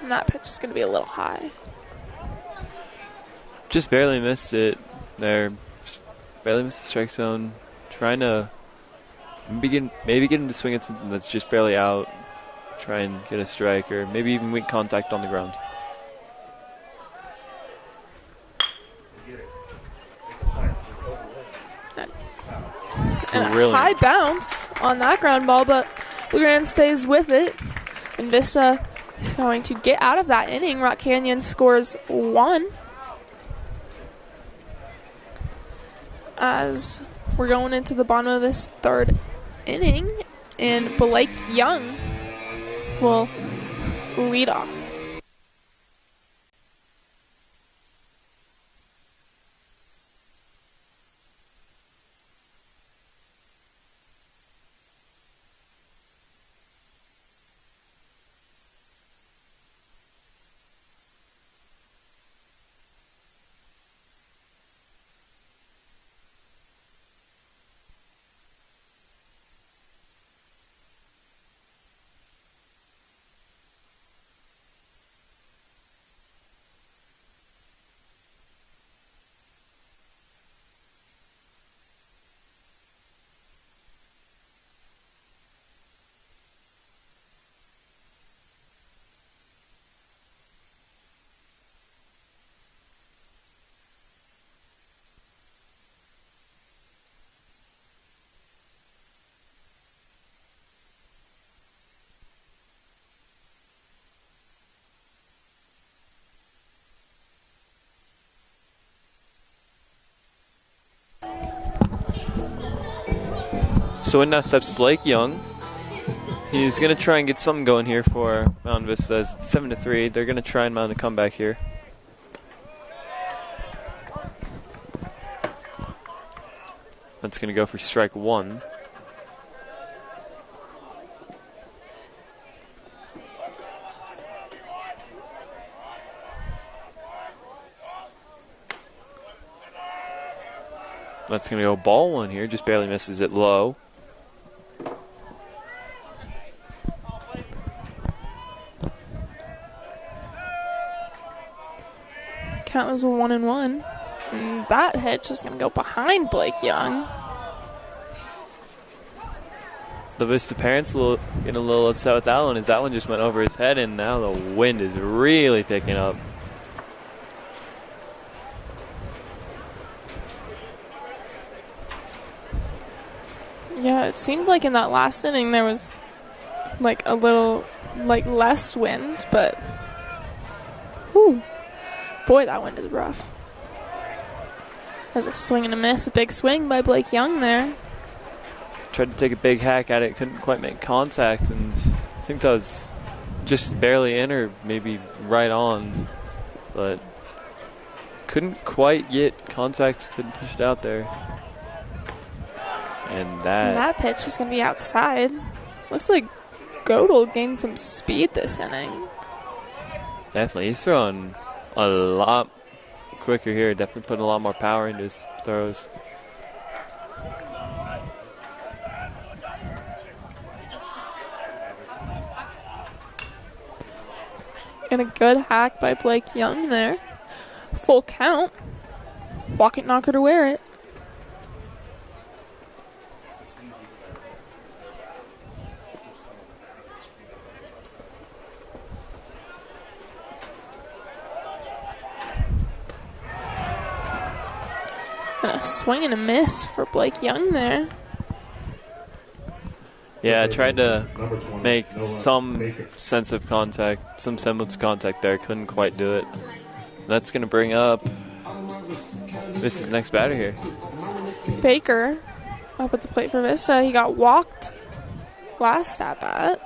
And that pitch is going to be a little high. Just barely missed it there. Just barely missed the strike zone. Trying to maybe get him to swing at something that's just barely out. Try and get a strike or maybe even weak contact on the ground. And a high bounce on that ground ball, but LeGrand stays with it. And Vista is going to get out of that inning. Rock Canyon scores 1. As we're going into the bottom of this third inning, and Blake Young will lead off. So in now steps Blake Young. He's going to try and get something going here for Mount Vista. It's 7-3. They're going to try and mount a comeback here. That's going to go for strike 1. That's going to go ball one here. Just barely misses it low. Count was a 1-1. And that hitch is going to go behind Blake Young. The Vista parents getting a little upset with that one as that one just went over his head, and now the wind is really picking up. Yeah, it seemed like in that last inning there was like a little less wind, but whew, boy, that wind is rough. There's a swing and a miss, a big swing by Blake Young there. Tried to take a big hack at it, couldn't quite make contact, and I think that was just barely in or maybe right on, but couldn't quite get contact, couldn't push it out there. And that pitch is going to be outside. Looks like Godel gained some speed this inning. Definitely, he's throwing a lot quicker here, definitely putting a lot more power into his throws. And a good hack by Blake Young there. Full count. Walk it, knocker to wear it. And a swing and a miss for Blake Young there. Yeah, I tried to make some sense of contact, some semblance of contact there. Couldn't quite do it. That's going to bring up Vista's next batter here. Baker up at the plate for Vista. He got walked last at bat.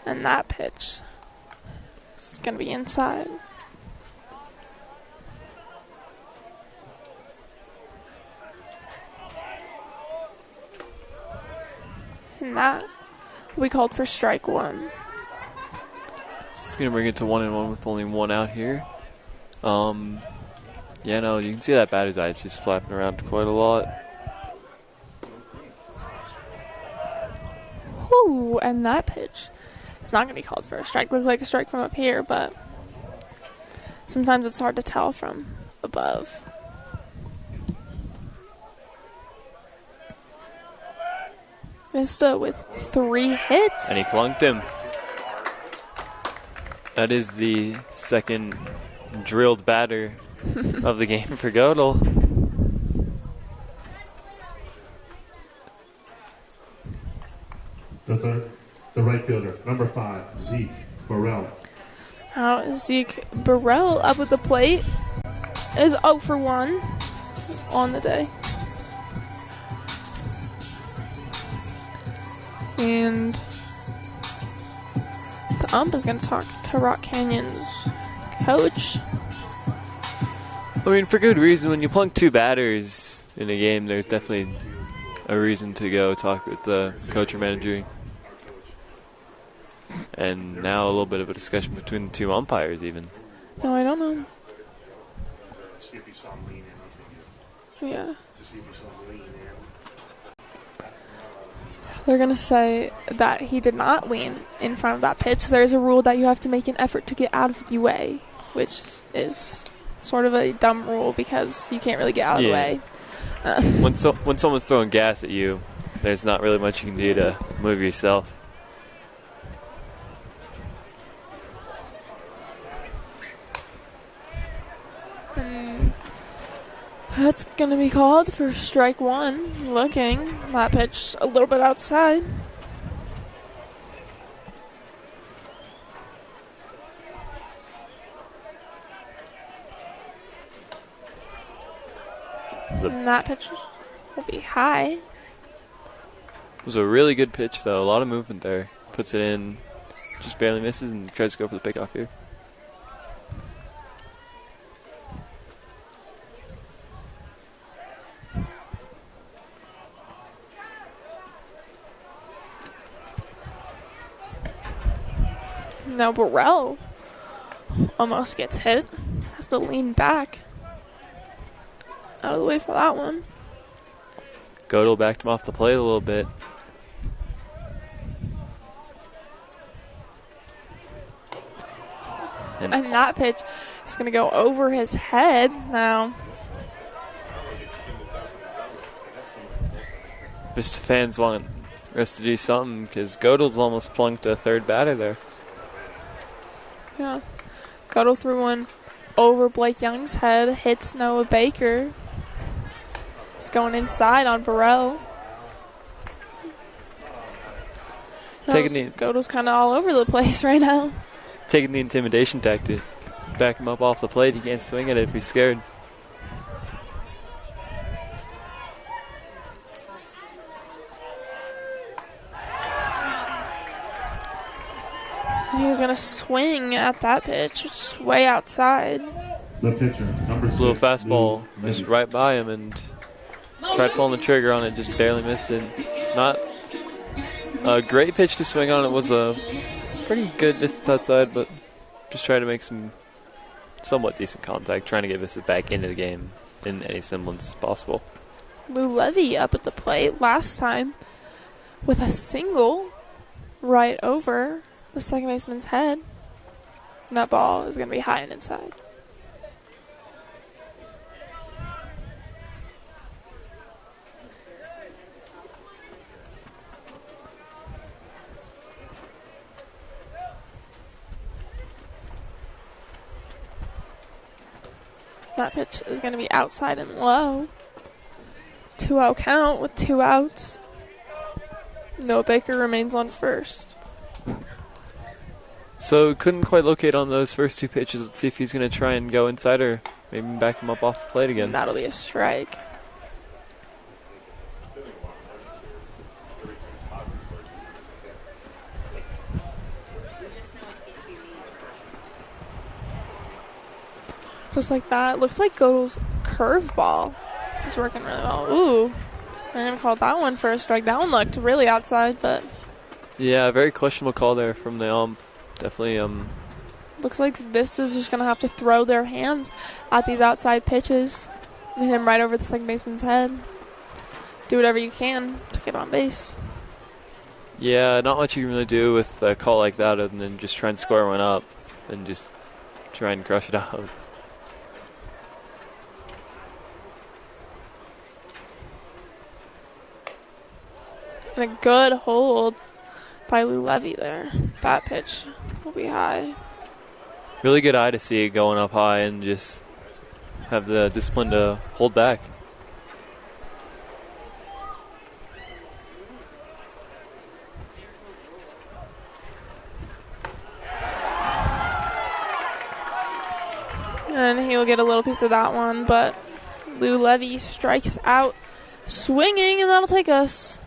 And that pitch is going to be inside. And that will be called for strike one. It's going to bring it to 1-1 with only one out here. Yeah, no, you can see that batter's eye. It's just flapping around quite a lot. Whoo, and that pitch. It's not going to be called for a strike. Looked like a strike from up here, but sometimes it's hard to tell from above. Vista with 3 hits. And he plunked him. That is the second drilled batter of the game for Godel. The right fielder, number 5, Zeke Burrell. Zeke Burrell up at the plate is 0 for 1 on the day. And the ump is going to talk to Rock Canyon's coach. I mean, for good reason. When you plunk 2 batters in a game, there's definitely a reason to go talk with the coach or manager. And now a little bit of a discussion between the 2 umpires even. No, I don't know. See if you saw him lean in. Yeah. To see if you saw him lean in. They're going to say that he did not lean in front of that pitch. There's a rule that you have to make an effort to get out of the way, which is sort of a dumb rule because you can't really get out of the way. When someone's throwing gas at you, there's not really much you can do to move yourself. That's going to be called for strike one. Looking. That pitch a little bit outside. And that pitch will be high. It was a really good pitch, though. A lot of movement there. Puts it in, just barely misses, and tries to go for the pickoff here. Now Burrell almost gets hit. has to lean back. Out of the way for that one. Godel backed him off the plate a little bit. And that pitch is going to go over his head now. Vista fans want us to do something because Godel's almost plunked a third batter there. Yeah. Godel threw one over Blake Young's head, hits Noah Baker. He's going inside on Burrell. Godel's kind of all over the place right now. Taking the intimidation tactic. Back him up off the plate. He can't swing at it if he's scared. He was going to swing at that pitch, which is way outside. The pitcher, number 6. Blew a fastball just right by him and tried pulling the trigger on it, just barely missed it. Not a great pitch to swing on. It was a pretty good distance outside, but just trying to make some somewhat decent contact, trying to get Vista back into the game in any semblance possible. Lou Levy up at the plate last time with a single right over the second baseman's head. And that ball is going to be high and inside. That pitch is going to be outside and low. 2-0 count with 2 outs. Noah Baker remains on first. So couldn't quite locate on those first 2 pitches. Let's see if he's going to try and go inside or maybe back him up off the plate again. And that'll be a strike. Just like that. Looks like Godel's curveball is working really well. Ooh. I'm going to call that one for a strike. That one looked really outside, but... Yeah, very questionable call there from the ump. Definitely, Looks like Vista's just going to have to throw their hands at these outside pitches. And hit him right over the second baseman's head. Do whatever you can to get on base. Yeah, not much you can really do with a call like that other than just try and score one up and just try and crush it out. And a good hold by Lou Levy there. That pitch will be high. Really good eye to see it going up high and just have the discipline to hold back. And he'll get a little piece of that one, but Lou Levy strikes out swinging, and that'll take us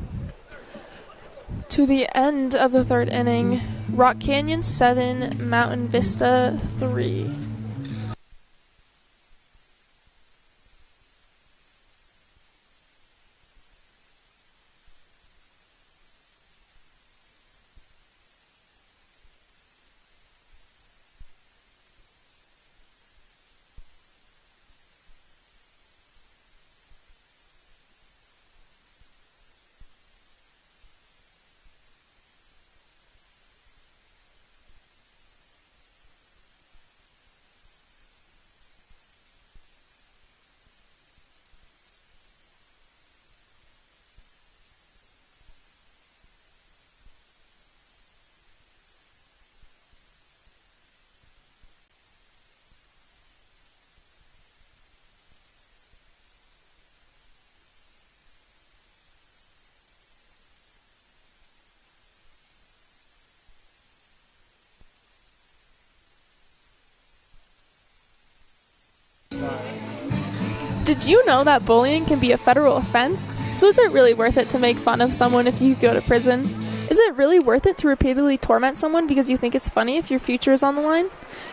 to the end of the third inning. Rock Canyon 7, Mountain Vista 3. Did you know that bullying can be a federal offense? So is it really worth it to make fun of someone if you go to prison? Is it really worth it to repeatedly torment someone because you think it's funny if your future is on the line?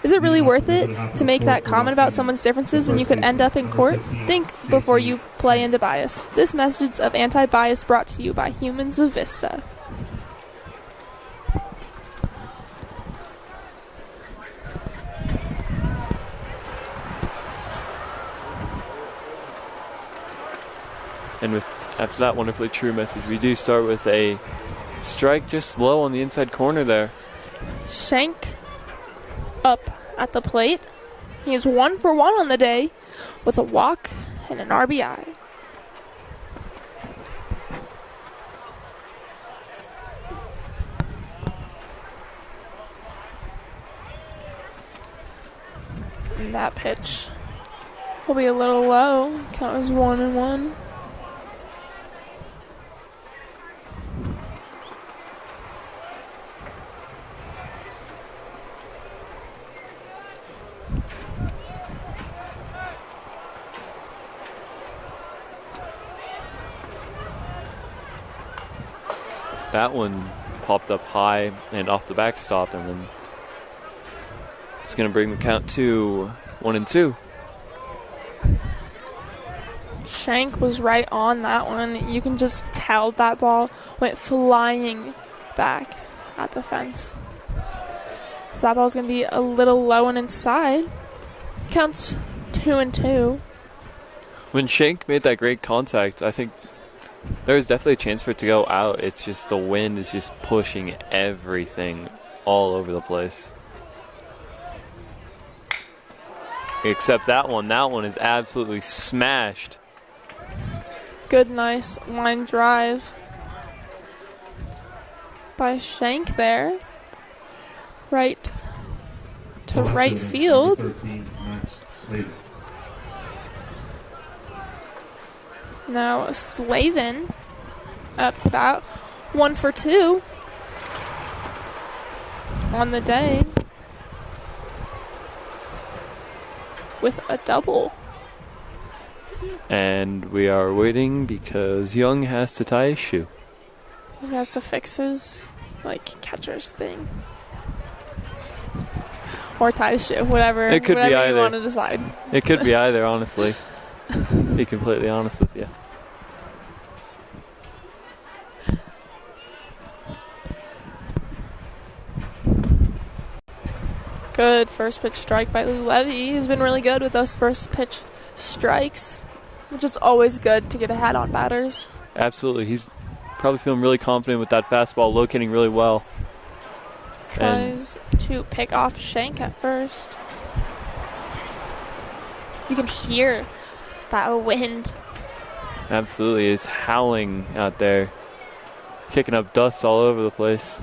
Is it really worth it to make that comment about someone's differences when you could end up in court? Think before you play into bias. This message of anti-bias brought to you by Humans of Vista. And after that wonderfully true message, we do start with a strike just low on the inside corner there. Shank up at the plate. He is 1 for 1 on the day with a walk and an RBI. And that pitch will be a little low. Count is 1-1. That one popped up high and off the backstop, and then it's going to bring the count to 1-2. Shank was right on that one. You can just tell that ball went flying back at the fence. So that ball's going to be a little low and inside. Counts 2-2. When Shank made that great contact, I think there was definitely a chance for it to go out. It's just the wind is just pushing everything all over the place. Except that one. That one is absolutely smashed. Good, nice line drive by Shank there. Right to right field. 13, Max Slavin. Now Slavin up to bat. 1 for 2 on the day with a double. And we are waiting because Young has to tie his shoe. He has to fix his catcher's thing. Or tie his shoe, whatever. It could be whatever either. You want to decide. It could be either, honestly. Be completely honest with you. Good first pitch strike by Lou Levy. He's been really good with those first pitch strikes, which is always good to get ahead on batters. Absolutely. He's probably feeling really confident with that fastball, locating really well. Tries to pick off Shank at first. You can hear that wind. Absolutely. It's howling out there, kicking up dust all over the place.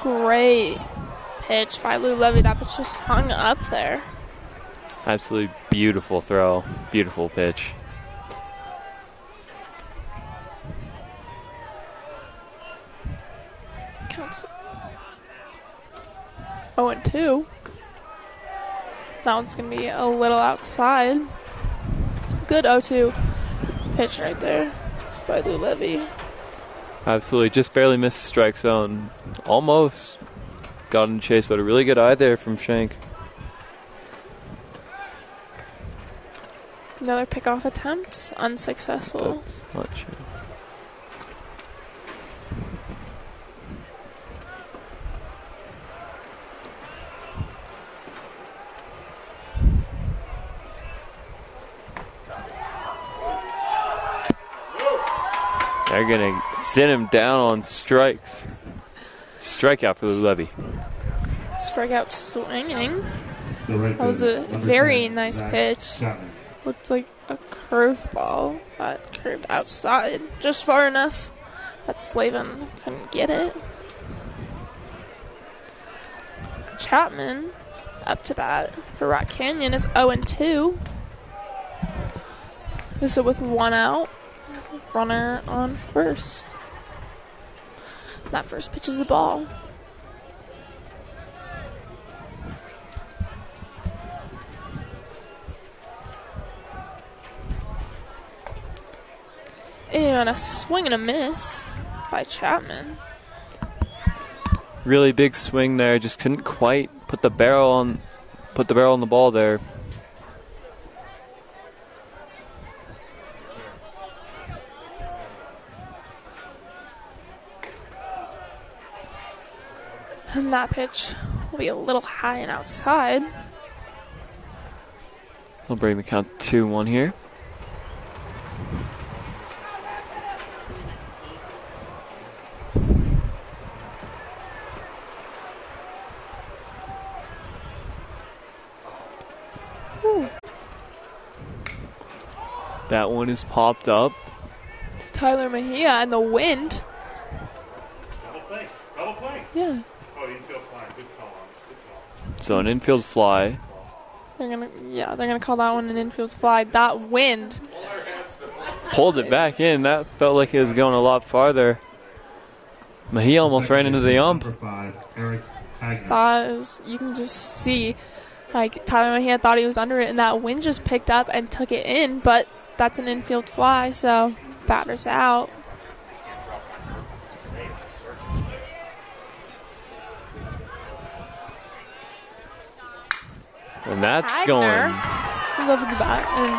Great pitch by Lou Levy. That pitch just hung up there. Absolutely beautiful throw. Beautiful pitch. Counts 0-2. That one's going to be a little outside. Good 0-2 pitch right there by Lou Levy. Absolutely. Just barely missed the strike zone. Almost got in chase, but a really good eye there from Shank. Another pickoff attempt. Unsuccessful. That's not sure. They're going to sit him down on strikes. Strikeout for Lou Levy. Strikeout swinging. That That was a very nice pitch. Looked like a curveball that curved outside just far enough that Slavin couldn't get it. Chapman up to bat for Rock Canyon is 0-2. Vista with 1 out. Runner on first. That first pitch is a ball. And a swing and a miss by Chapman. Really big swing there. Just couldn't quite put the barrel on the ball there. And that pitch will be a little high and outside. He'll bring the count to 2-1 here. Ooh. That one is popped up. Tyler Mejia and the wind. Double play. Double play. Yeah. Oh, infield fly. Good call. Good call. So an infield fly. They're gonna call that one an infield fly. That wind Pulled it back in. That felt like it was going a lot farther. Mejia almost ran into the ump. Number 5, Eric Hagner. you can just see, like, Tyler Mejia thought he was under it, and that wind just picked up and took it in, but that's an infield fly, so batter's out. And that's Hagner. going. Look at the bat, and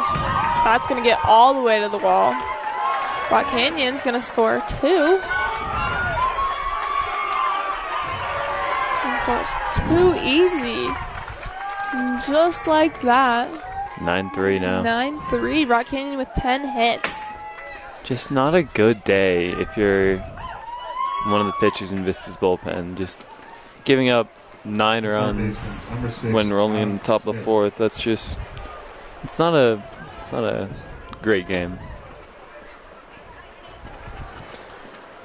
that's going to get all the way to the wall. Rock Canyon's going to score 2. Of course, too easy. Just like that. 9-3 now. 9-3. Rock Canyon with 10 hits. Just not a good day if you're one of the pitchers in Vista's bullpen. Just giving up 9 runs Number 6, when we're only in the top of the 4th. That's just, it's not a great game.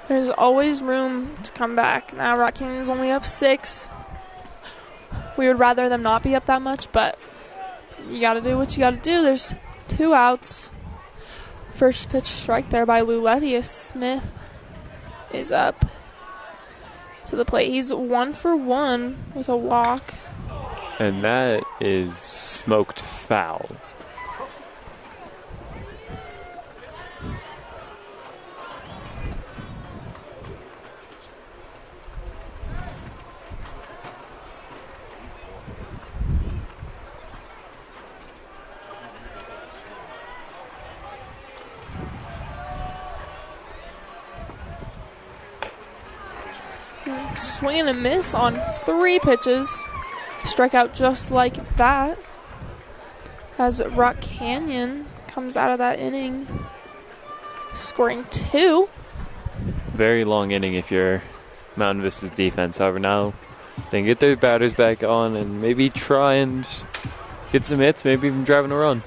There's always room to come back. Now Rock Canyon's only up 6. We would rather them not be up that much, but you got to do what you got to do. There's 2 outs. First pitch strike there by Luletius. Smith is up to the plate. He's 1 for 1 with a walk. And that is smoked foul. Swing and a miss on 3 pitches. Strikeout just like that. As Rock Canyon comes out of that inning scoring 2. Very long inning if you're Mountain Vista's defense. However, now they can get their batters back on and maybe try and get some hits, maybe even driving a run.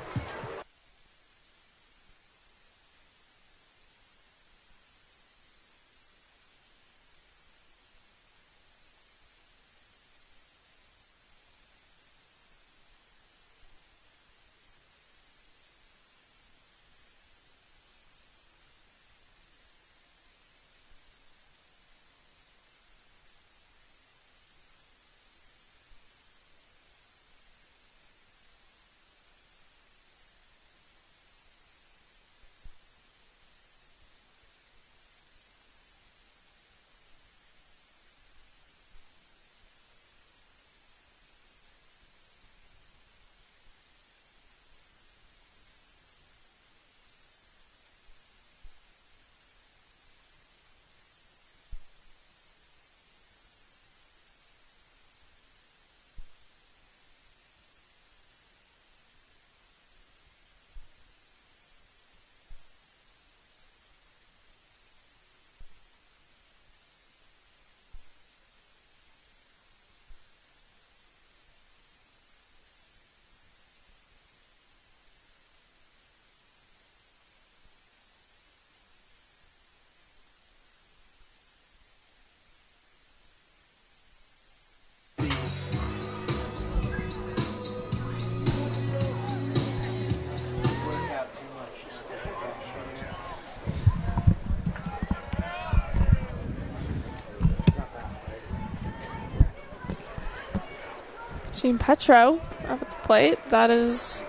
Gene Petro up at the plate. That is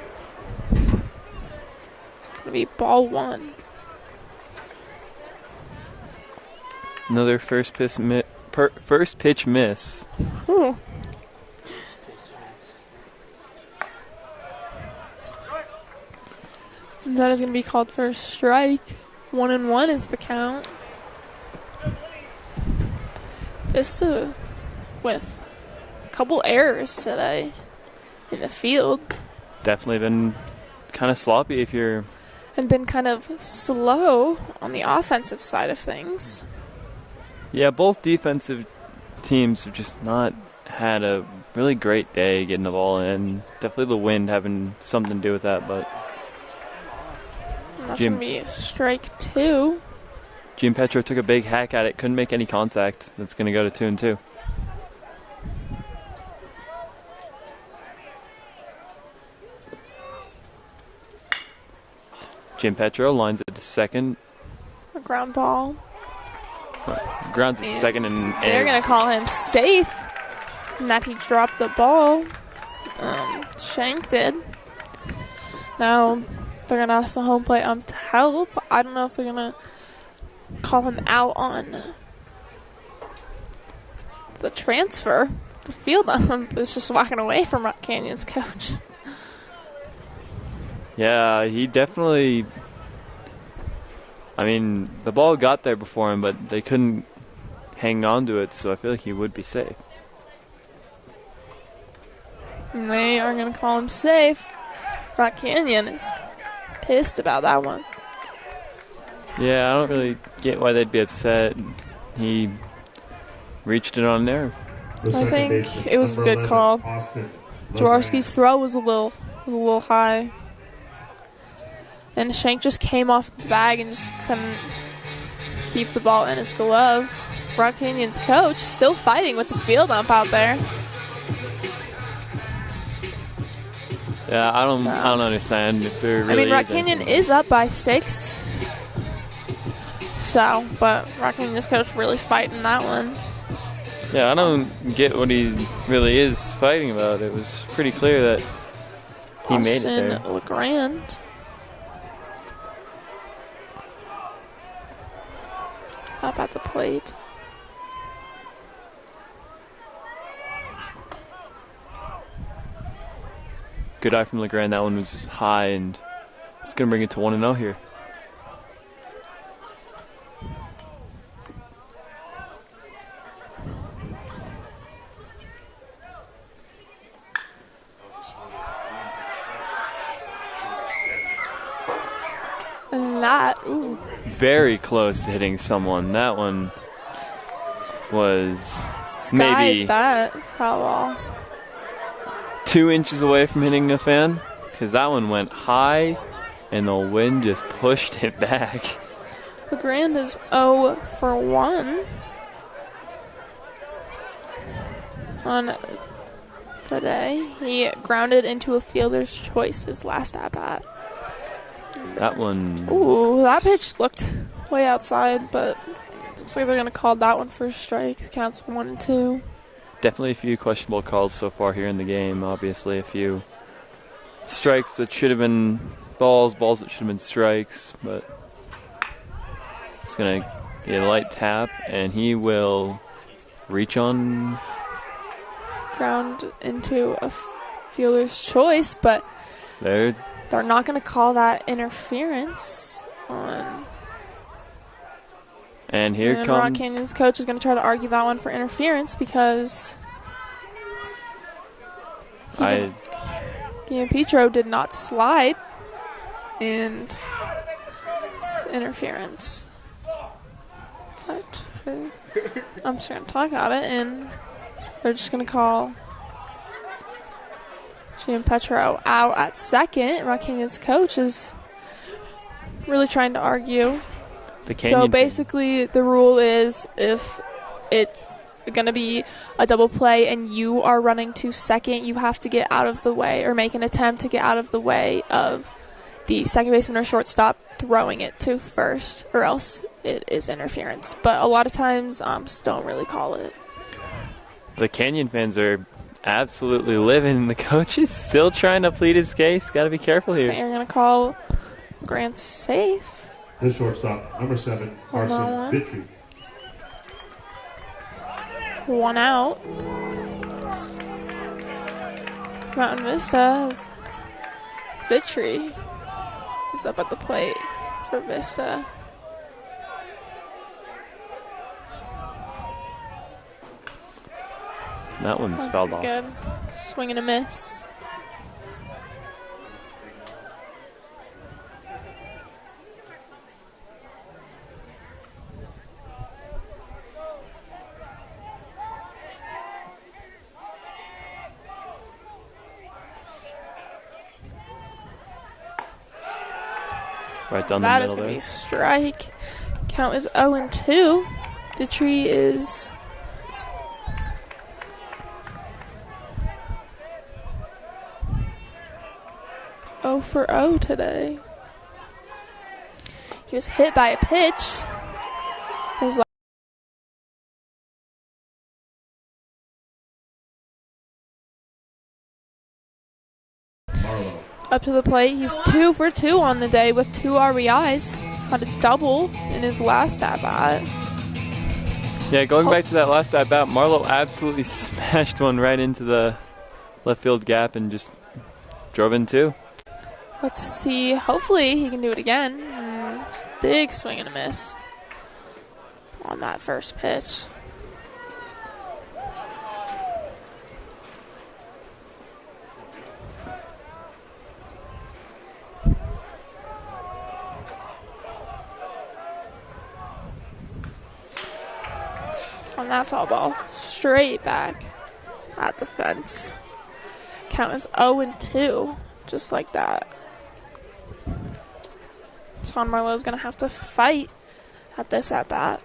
going to be ball 1. Another first pitch miss. Ooh. And that is going to be called for a strike. 1-1 is the count. Vista with a couple errors today in the field. definitely been kind of sloppy if you're... And been kind of slow on the offensive side of things. Yeah, both defensive teams have just not had a really great day getting the ball in. Definitely the wind having something to do with that, but... And that's going to be strike 2. Gianpetro took a big hack at it, couldn't make any contact. That's going to go to 2-2. Gianpetro lines it to second. A ground ball. Grounds it to second, and they're going to call him safe. And that he dropped the ball. Shank did. Now they're going to ask the home plate to help. I don't know if they're going to call him out on the transfer. The field is just walking away from Rock Canyon's coach. Yeah, he definitely... I mean, the ball got there before him, but they couldn't hang on to it, so I feel like he would be safe. And they are going to call him safe. Rock Canyon is pissed about that one. Yeah, I don't really get why they'd be upset. He reached it on there. I think it was a good call. Jaworski's throw was a little high. And Shank just came off the bag and just couldn't keep the ball in his glove. Rock Canyon's coach still fighting with the field ump out there. Yeah, I don't understand if there really. I mean, Rock Canyon is up by 6. So, but Rock Canyon's coach really fighting that one. Yeah, I don't get what he really is fighting about. It was pretty clear that he made it there. LeGrand. Up at the plate. Good eye from LeGrand. That one was high, and it's going to bring it to 1-0 here. And that, ooh. Very close to hitting someone. That one was maybe that foul ball. 2 inches away from hitting a fan, because that one went high and the wind just pushed it back. LeGrand is 0 for 1 on the day. He grounded into a fielder's choice his last at-bat. That one... Ooh, that pitch looked way outside, but it looks like they're going to call that one for a strike. The count's 1-2. Definitely a few questionable calls so far here in the game. Obviously, a few strikes that should have been balls that should have been strikes, but it's going to get a light tap, and he will reach on. Ground into a fielder's choice, but they're not going to call that interference on. And here comes... Rock Canyon's coach is going to try to argue that one for interference because Gianpetro did not slide, and it's interference. But I'm just going to talk about it, and they're just going to call Gianpetro out at second. Rock Canyon's coach is really trying to argue. So basically the rule is if it's going to be a double play and you are running to second, you have to get out of the way or make an attempt to get out of the way of the second baseman or shortstop throwing it to first, or else it is interference. But a lot of times umps don't really call it. The Canyon fans are absolutely living. The coach is still trying to plead his case. Got to be careful here. You're going to call Grant safe. The shortstop, number 7, Carson Vitry. 1 out. Mountain Vista has Vitry. He's up at the plate for Vista. That one's fouled off. Good. Swing and a miss. Right down the That middle is going to there. be strike. Count is 0-2. The tree is oh for 0 today. He was hit by a pitch. His Marlowe. up to the plate. He's 2 for 2 on the day with 2 RBIs. Had a double in his last at-bat. Yeah, going back to that last at bat, Marlowe absolutely smashed one right into the left field gap and just drove in 2. Let's see. Hopefully he can do it again. Big swing and a miss on that first pitch. On that foul ball, straight back at the fence. Count is 0-2, just like that. Sean Marlowe's going to have to fight at this at-bat.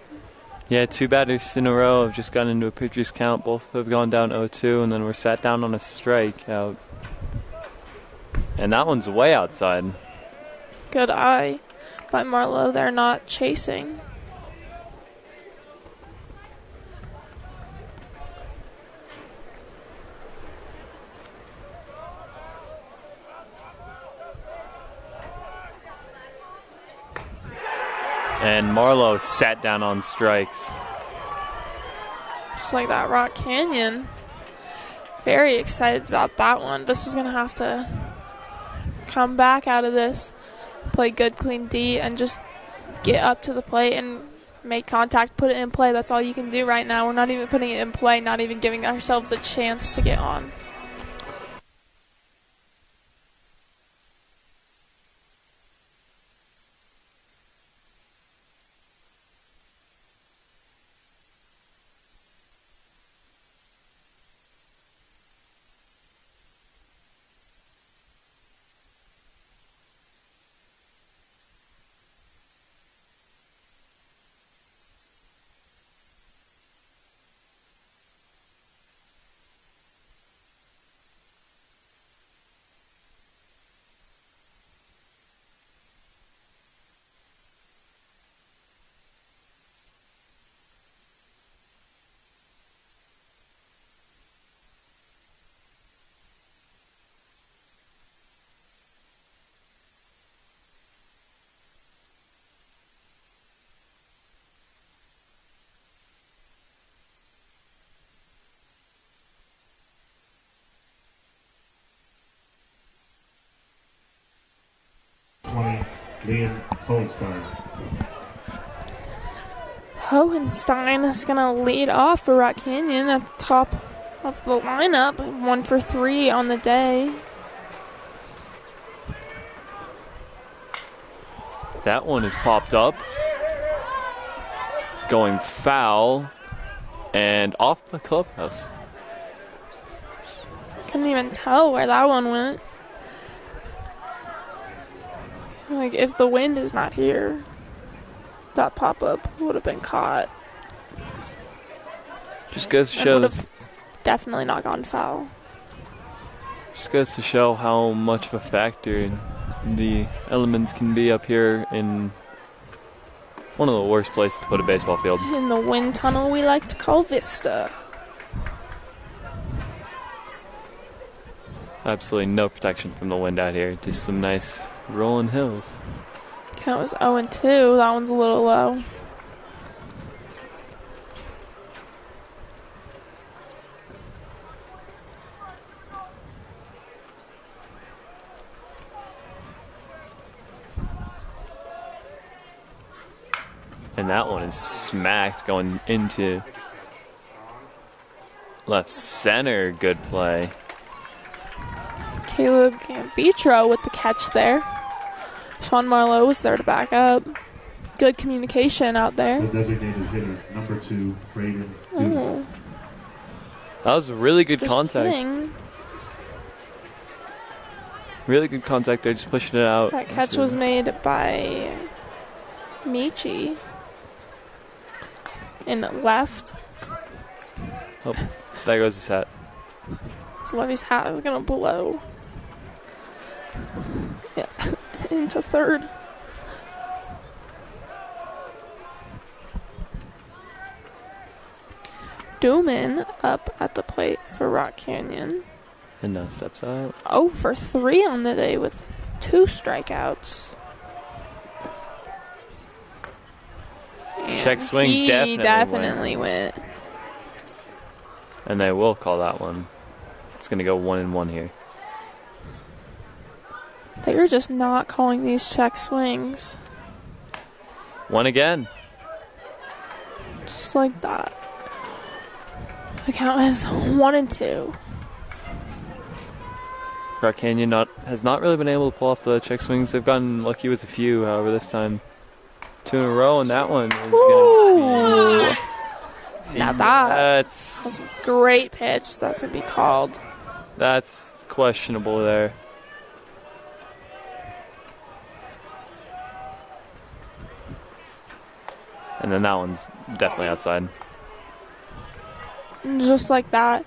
Yeah, 2 batters in a row have just gotten into a pitcher's count. Both have gone down 0-2, and then we're sat down on a strikeout. And that one's way outside. Good eye by Marlowe. They're not chasing. And Marlowe sat down on strikes. Just like that, Rock Canyon. Very excited about that one. This is going to have to come back out of this, play good, clean D, and just get up to the plate and make contact, put it in play. That's all you can do right now. We're not even putting it in play, not even giving ourselves a chance to get on. Liam Hohenstein. Hohenstein is going to lead off for Rock Canyon at the top of the lineup. 1 for 3 on the day. That one is popped up. Going foul and off the clubhouse. Couldn't even tell where that one went. Like, if the wind is not here, that pop-up would have been caught. Just goes to And show. would have definitely not gone foul. Just goes to show how much of a factor the elements can be up here in one of the worst places to put a baseball field. In the wind tunnel we like to call Vista. Absolutely no protection from the wind out here. Just some nice rolling hills. Count was 0-2. That one's a little low. And that one is smacked going into left center. Good play. Caleb Gambitro with the catch there. Sean Marlowe was there to back up. Good communication out there. The designated hitter, number 2, Braden. Oh, That was really good just contact. kidding. Really good contact there, just pushing it out. That catch was made by Michi in left. Oh, there goes his hat. So Levy's hat is going to blow. Yeah, into third. Dooman up at the plate for Rock Canyon. And now steps out. 0 for 3 on the day with 2 strikeouts. And Check swing he definitely went. And they will call that one. It's going to go 1-1 here. They are just not calling these check swings. One again. Just like that. The count is 1-2. Rock Canyon has not really been able to pull off the check swings. They've gotten lucky with a few, however, this time 2 in a row, and that one is going to be... Now that was a great pitch. That's going to be called. That's questionable there. And then that one's definitely outside. And just like that,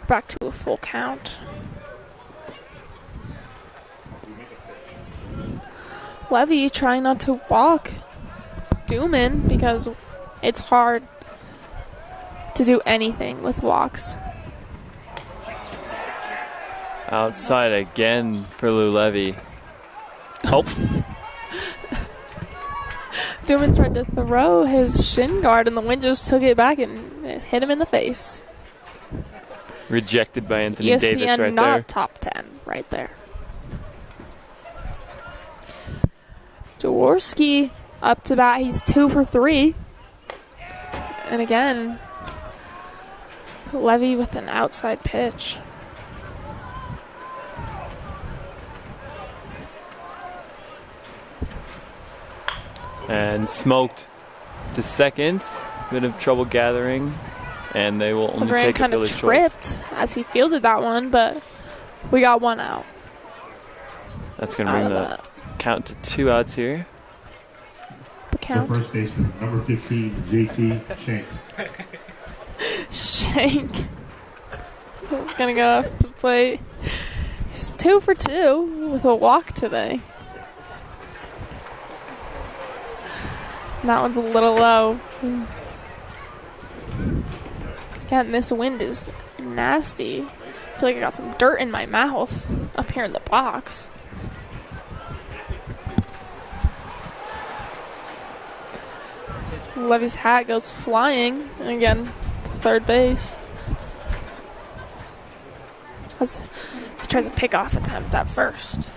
back to a full count. Levy trying not to walk Dooman because it's hard to do anything with walks. Outside again for Lou Levy. Oh. Dooman tried to throw his shin guard and the wind just took it back and it hit him in the face. Rejected by Anthony ESPN Davis right not there. top 10 right there. Jaworski up to bat. He's 2 for 3. And again, Levy with an outside pitch. And smoked to second. Bit of trouble gathering. And they will only LeGrand take a kind of fielder's choice. tripped as he fielded that one, but we got 1 out. That's going to bring the count to 2 outs here. The count. The first baseman, number 15, JT Shank. Shank. He's going to go off the plate. He's 2 for 2 with a walk today. And that one's a little low. Again, this wind is nasty. I feel like I got some dirt in my mouth up here in the box. Levy's hat goes flying. And again, to third base. As he tries a pickoff attempt at first.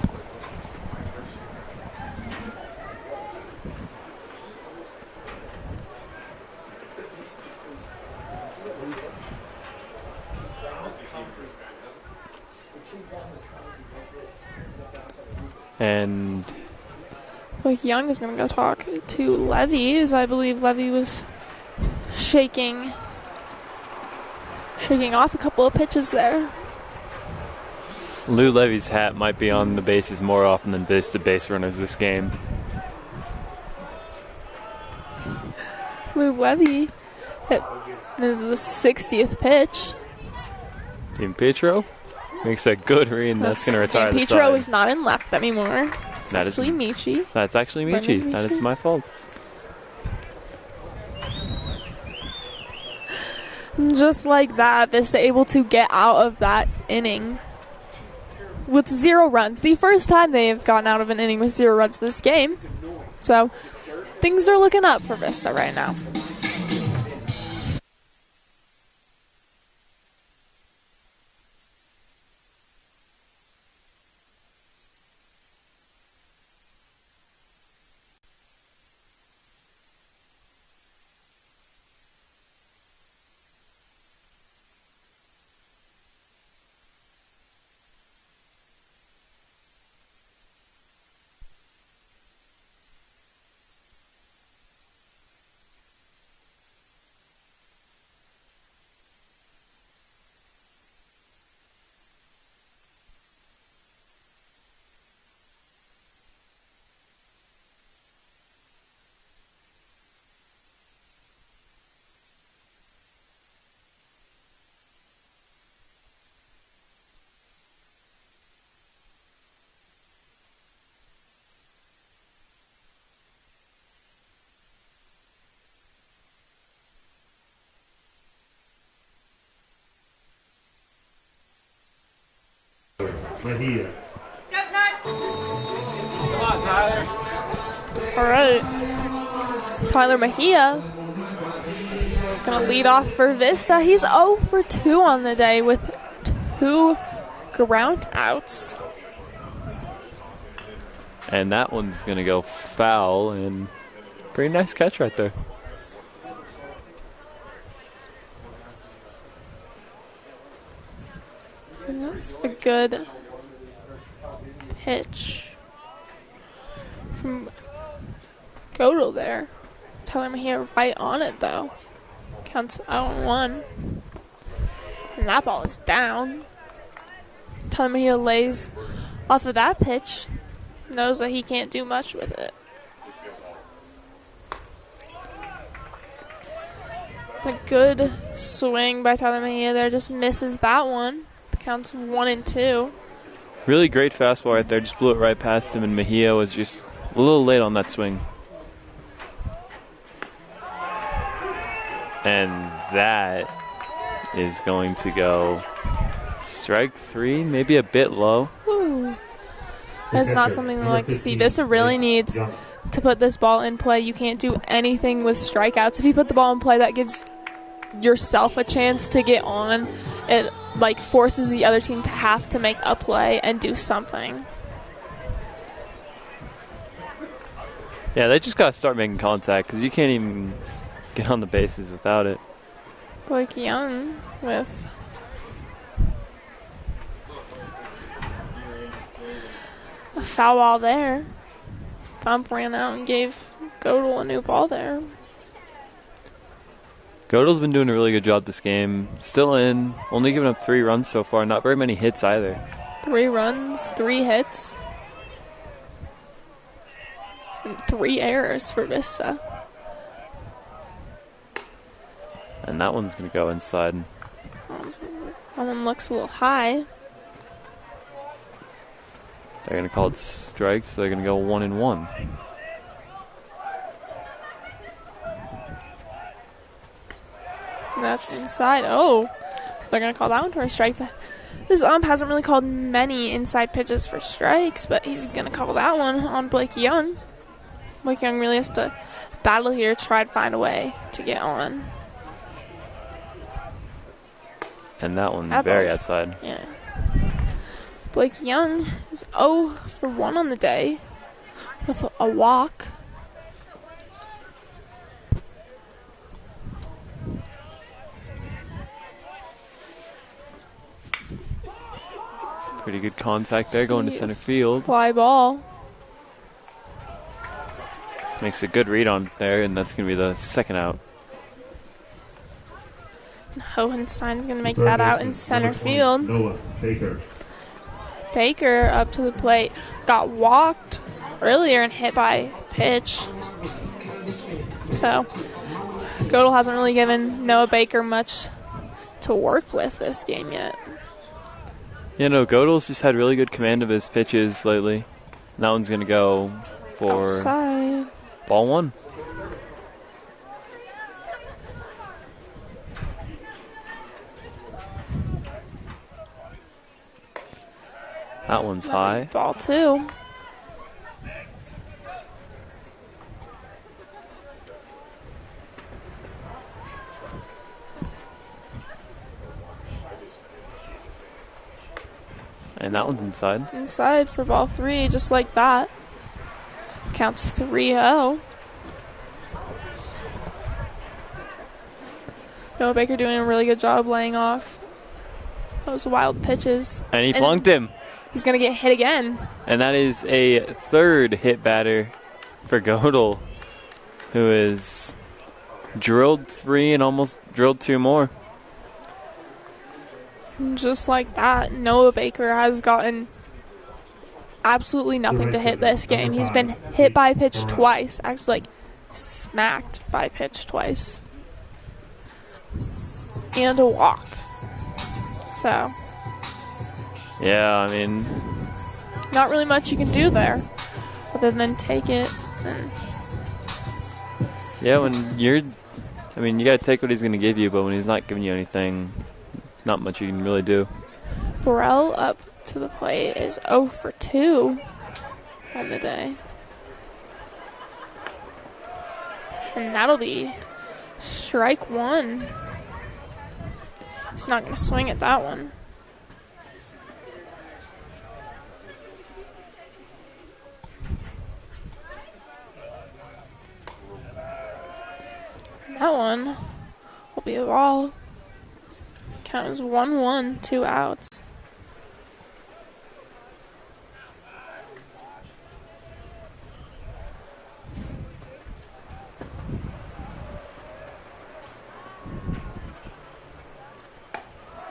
And Like Young is going to go talk to Levy, as I believe Levy was shaking off a couple of pitches there. Lou Levy's hat might be on the bases more often than Vista base runners this game. Lou Levy, this is the 60th pitch. Team Petro makes a good read, and that's going to retire the Petro side. is not in left anymore. It's That is- actually Michi. That's actually Brendan Michi. That Michi. is my fault. Just like that, Vista able to get out of that inning with 0 runs. The first time they have gotten out of an inning with 0 runs this game. So things are looking up for Vista right now. Mejia. Come on, Tyler. All right. Tyler Mejia is going to lead off for Vista. He's 0 for 2 on the day with 2 ground outs. And that one's going to go foul, and pretty nice catch right there. And that's a good pitch from Godel there. Tyler Mejia right on it, though. Counts 0-1. And that ball is down. Tyler Mejia lays off of that pitch. Knows that he can't do much with it. A good swing by Tyler Mejia there. Just misses that one. Counts 1-2. Really great fastball right there. Just blew it right past him, and Mejia was just a little late on that swing. And that is going to go strike 3, maybe a bit low. Ooh. That's not something I like to see. Vista really needs to put this ball in play. You can't do anything with strikeouts. If you put the ball in play, that gives yourself a chance to get on. It like forces the other team to have to make a play and do something. Yeah, they just got to start making contact because you can't even get on the bases without it. Blake Young with a foul ball there. Thump ran out and gave Godel a new ball there. Godel's been doing a really good job this game. Still in, only giving up 3 runs so far. Not very many hits either. 3 runs, 3 hits, and 3 errors for Vista. And that one's going to go inside. That one looks a little high. They're going to call it strikes. So they're going to go 1-1. That's inside. Oh, they're going to call that one for a strike. This ump hasn't really called many inside pitches for strikes, but he's going to call that one on Blake Young. Blake Young really has to battle here, try to find a way to get on. And that one very outside. Yeah. Blake Young is 0 for 1 on the day with a walk. Pretty good contact there going to center field. Fly ball. Makes a good read on there, and that's going to be the second out. Hohenstein's going to make that out in center field. Noah Baker. Baker up to the plate. Got walked earlier and hit by pitch. So, Godel hasn't really given Noah Baker much to work with this game yet. Yeah, no, Godel's just had really good command of his pitches lately. And that one's going to go for outside. Ball 1. That one's high. Ball 2. And that one's inside. Inside for ball 3, just like that. Counts 3-0. Noah Baker doing a really good job laying off those wild pitches. And he plunked him. He's going to get hit again. And that is a third hit batter for Godel, who is drilled 3 and almost drilled 2 more. Just like that, Noah Baker has gotten absolutely nothing to hit this game. He's been hit by pitch twice, actually like smacked by pitch twice. And a walk. So. Yeah, I mean. Not really much you can do there other than take it. Yeah, when you're. I mean, you got to take what he's going to give you, but when he's not giving you anything, not much you can really do. Burrell up to the plate is 0 for 2 on the day. And that'll be strike 1. He's not going to swing at that one. And that one will be a ball. Count is 1-1, 2 outs.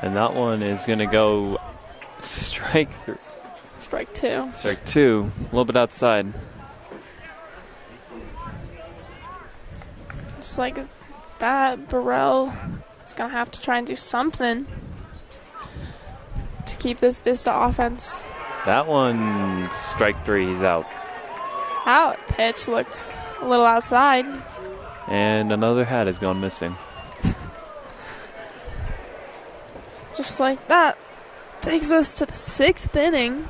And that one is going to go strike 3. Strike 2. Strike 2, a little bit outside. Just like that, Burrell is going to have to try and do something to keep this Vista offense. That one, strike 3, he's out. Out. Pitch looked a little outside. And another hat has gone missing. Just like that. Takes us to the 6th inning.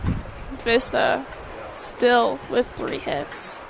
Vista still with 3 hits.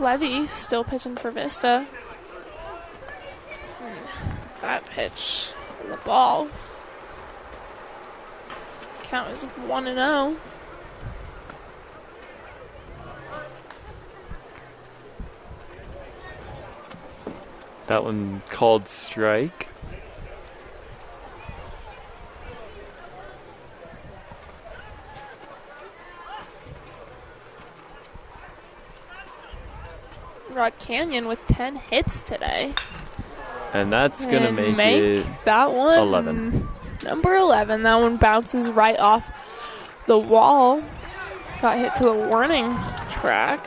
Levy still pitching for Vista. That pitch, the ball. Count is 1-0. That one called strike. Rock Canyon with 10 hits today. And that's going to make it that one 11. Number 11. That one bounces right off the wall. Got hit to the warning track.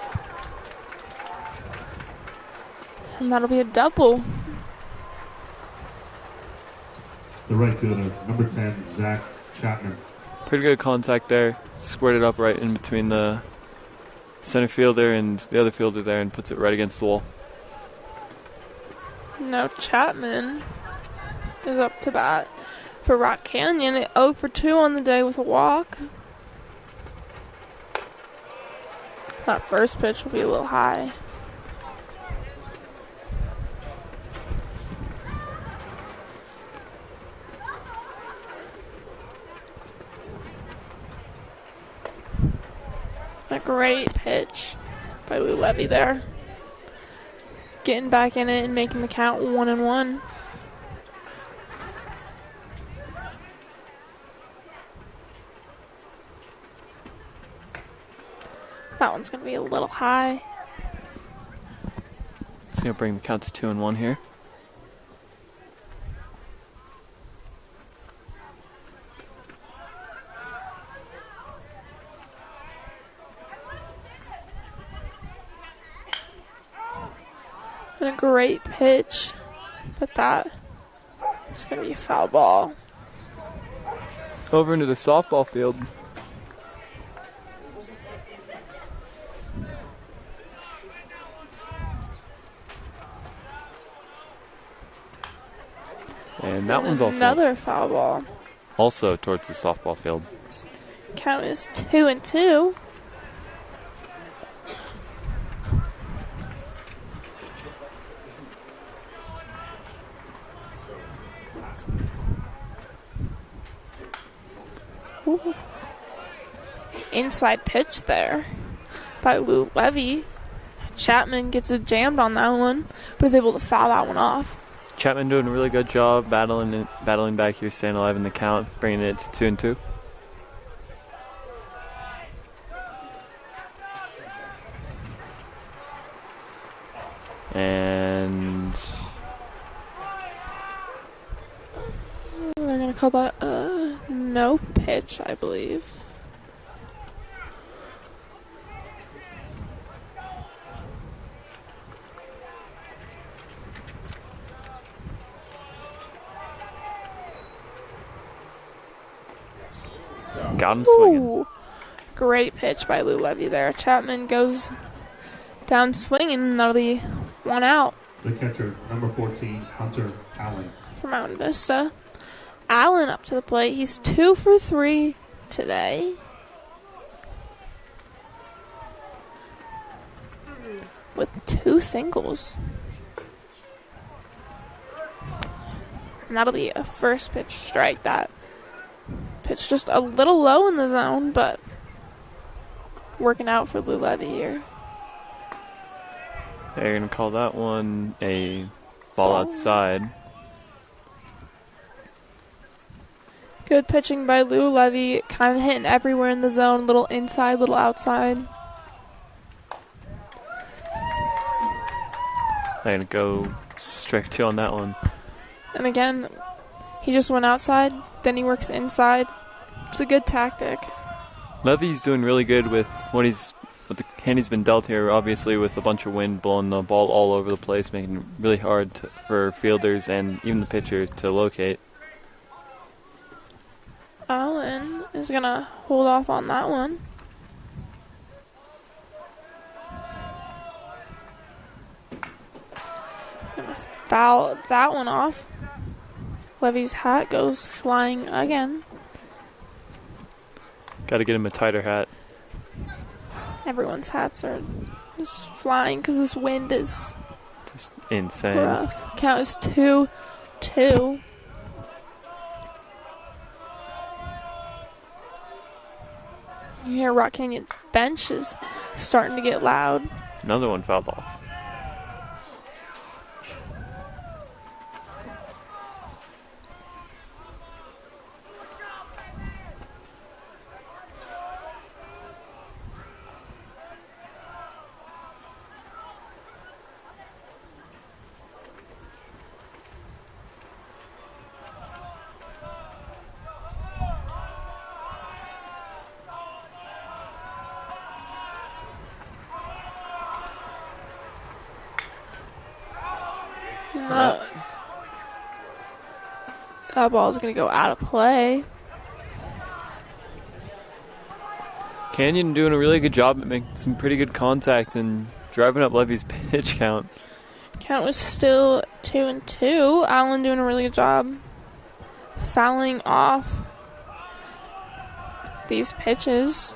And that'll be a double. The right fielder, number 10, Zach Chapman. Pretty good contact there. Squared it up right in between the center fielder and the other fielder there and puts it right against the wall. Now Chapman is up to bat for Rock Canyon. 0 for 2 on the day with a walk. That first pitch will be a little high. A great pitch by Lou Levy there. Getting back in it and making the count 1-1. That one's going to be a little high. It's going to bring the count to 2-1 here. And a great pitch, but that is going to be a foul ball. Over into the softball field. And that one's also another foul ball. also towards the softball field. Count is 2-2. Ooh. Inside pitch there by Lou Levy. Chapman gets it jammed on that one, but is able to foul that one off. Chapman doing a really good job battling back here, staying alive in the count, bringing it to 2-2. And they're going to call that no pitch, I believe. got him swinging. Ooh, great pitch by Lou Levy there. Chapman goes down swinging, and that'll be one out. The catcher, number 14, Hunter Allen. For Mountain Vista. Allen up to the plate. He's 2 for 3 today. With 2 singles. And that'll be a first pitch strike. That pitch just a little low in the zone, but working out for Lou Levy here. They're going to call that one a ball outside. Good pitching by Lou Levy, kind of hitting everywhere in the zone, little inside, little outside. They're going to go strike 2 on that one. And again, he just went outside, then he works inside. It's a good tactic. Levy's doing really good with with the hand he's been dealt here, obviously with a bunch of wind blowing the ball all over the place, making it really hard for fielders and even the pitcher to locate. Allen is going to hold off on that one. Gonna foul that one off. Levy's hat goes flying again. Got to get him a tighter hat. Everyone's hats are just flying because this wind is Just insane. rough. Count is 2-2. You hear Rock Canyon's bench is starting to get loud. Another one fouled off. That ball is going to go out of play. Canyon doing a really good job at making some pretty good contact and driving up Levy's pitch count. Count was still 2-2. Allen doing a really good job fouling off these pitches.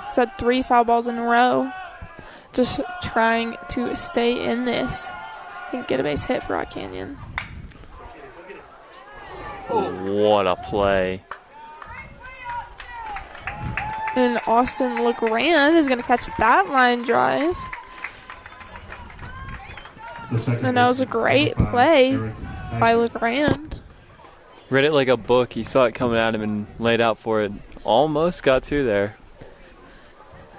He's had 3 foul balls in a row. Just trying to stay in this and get a base hit for Rock Canyon. What a play. And Austin LeGrand is going to catch that line drive. And that was a great play by LeGrand. Read it like a book. He saw it coming at him and laid out for it. Almost got 2 there.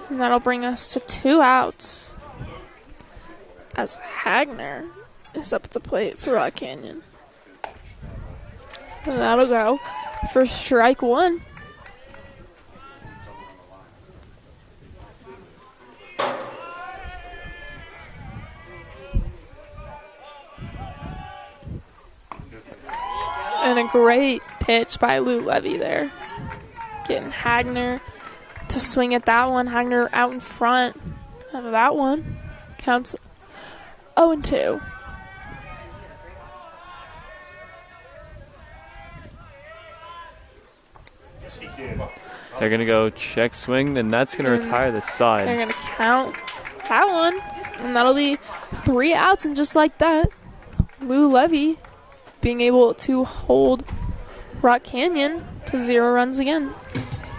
And that'll bring us to 2 outs. As Hagner is up at the plate for Rock Canyon. And that'll go for strike 1. And a great pitch by Lou Levy there. Getting Hagner to swing at that one. Hagner out in front of that one. Counts 0-2. They're going to go check swing, and that's going to retire the They're side. going to count that one, and that'll be 3 outs, and just like that, Lou Levy being able to hold Rock Canyon to 0 runs again.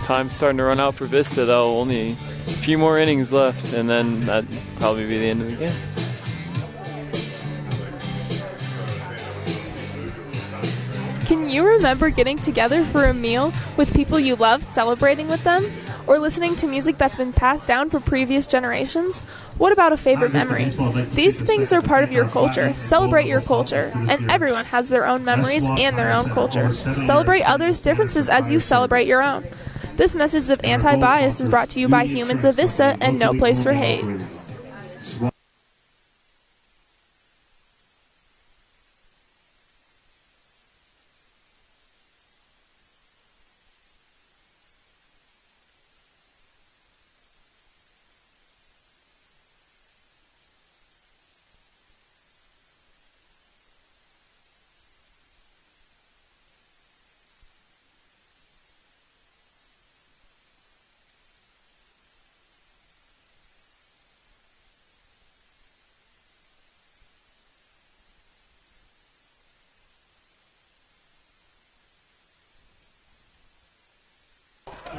Time's starting to run out for Vista, though. Only a few more innings left, and then that'd probably be the end of the game. Can you remember getting together for a meal with people you love, celebrating with them? Or listening to music that's been passed down from previous generations? What about a favorite memory? These things are part of your culture. Celebrate your culture. And everyone has their own memories and their own culture. Celebrate others' differences as you celebrate your own. This message of anti-bias is brought to you by Humans of Vista and No Place for Hate.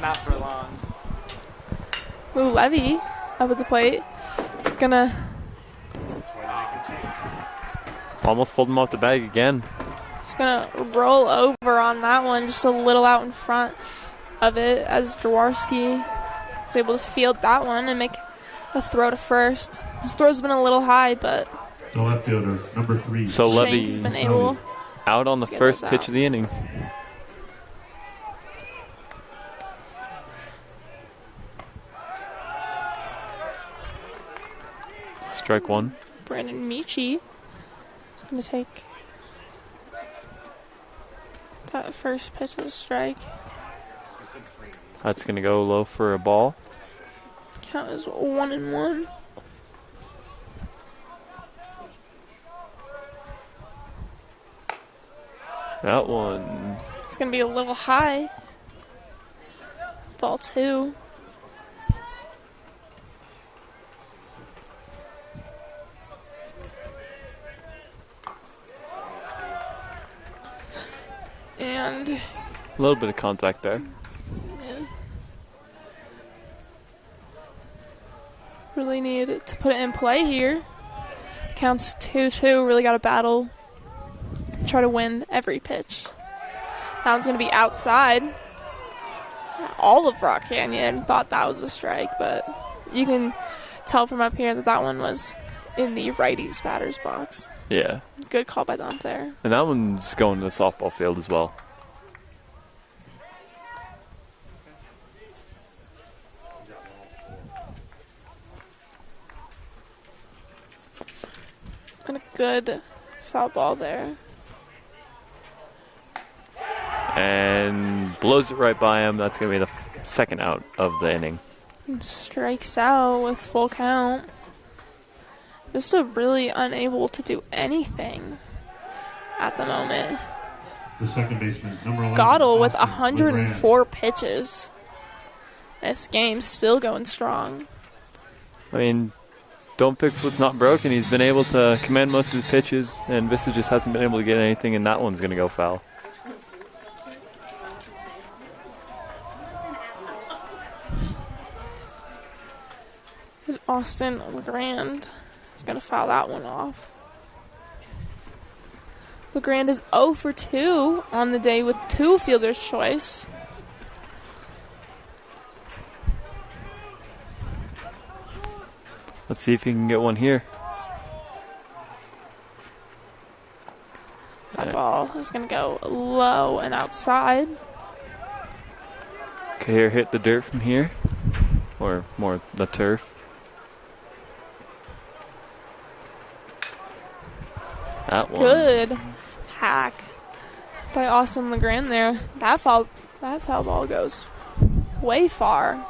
Not for long. Lou Levy up at the plate. It's gonna Almost pulled him off the bag again. Just gonna roll over on that one, just a little out in front of it, as Jaworski is able to field that one and make a throw to first. His throw's been a little high, but The left fielder, number 3. So Shank's Levy been able. out on the Let's get first those pitch out. of the inning. Strike one. Brandon Michi is gonna take that first pitch as a strike. That's going to go low for a ball. Count is 1-1. That one. It's gonna be a little high. Ball 2. And A little bit of contact there. really need to put it in play here. Counts 2-2. Really got to battle. Try to win every pitch. That one's going to be outside. All of Rock Canyon thought that was a strike, but you can tell from up here that that one was in the righty's batter's box. Yeah. Good call by the ump there. And that one's going to the softball field as well. And a good foul ball there. And blows it right by him. That's going to be the second out of the inning. And strikes out with full count. Vista really unable to do anything at the moment. The second baseman, number 11. Gottle with Austin 104 pitches. This game's still going strong. I mean, don't fix what's not broken. He's been able to command most of his pitches, and Vista just hasn't been able to get anything, and that one's going to go foul. And Austin LeGrand is going to foul that one off. LeGrand is 0 for 2 on the day with 2 fielder's choice. Let's see if he can get one here. That ball is going to go low and outside. Okay, here, hit the dirt from here, or more the turf. That one. Good hack by Austin LeGrand there. That foul ball goes way far.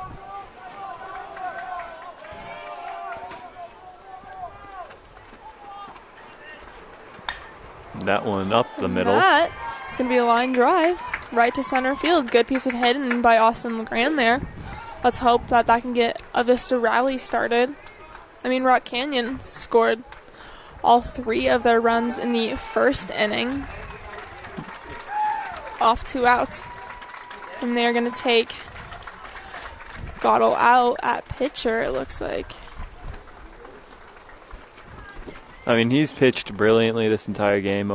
That one up the middle. That is going to be a line drive. right to center field. Good piece of hitting by Austin LeGrand there. Let's hope that can get a Vista rally started. Rock Canyon scored all 3 of their runs in the first inning off 2 outs. And they're going to take Gottle out at pitcher, it looks like. He's pitched brilliantly this entire game,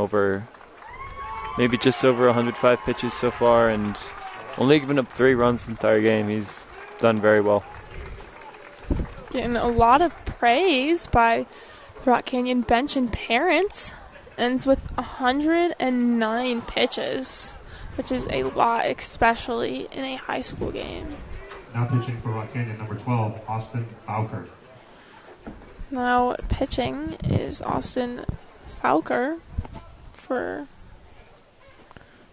maybe just over 105 pitches so far, and only given up 3 runs the entire game. He's done very well. Getting a lot of praise by Rock Canyon bench and parents. Ends with 109 pitches, which is a lot, especially in a high school game. Now pitching for Rock Canyon, number 12, Austin Bowker. Now pitching is Austin Falker for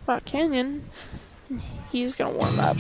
Rock Canyon. He's going to warm up.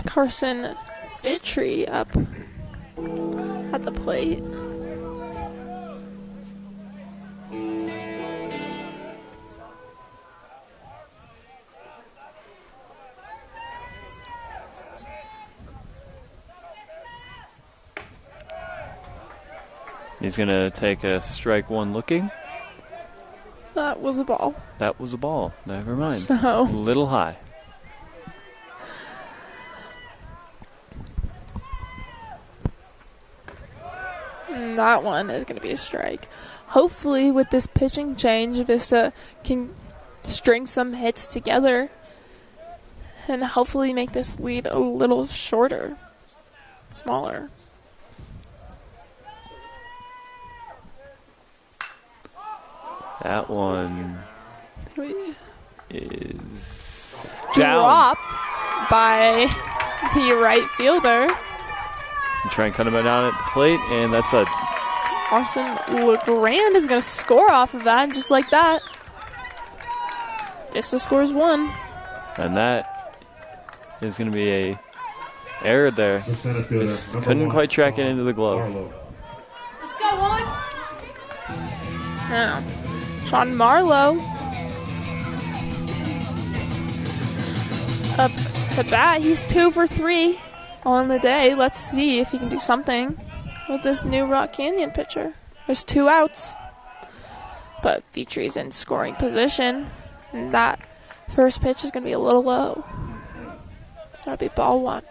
Carson Vitry up at the plate. He's going to take a strike 1 looking. That was a ball. That was a ball. Never mind. So, a little high. That one is going to be a strike. Hopefully, with this pitching change, Vista can string some hits together and hopefully make this lead a little shorter, smaller. That one is dropped by the right fielder. Try and cut him down at the plate, and that's a... Austin LeGrand is going to score off of that, just like that. Vista scores 1. And that is going to be a error there. Just couldn't quite track it into the glove. Let's go, one. Now, Sean Marlowe up to bat. He's 2 for 3 on the day. Let's see if he can do something with this new Rock Canyon pitcher. There's 2 outs, but Vitry's in scoring position, and that first pitch is going to be a little low. That'll be ball 1.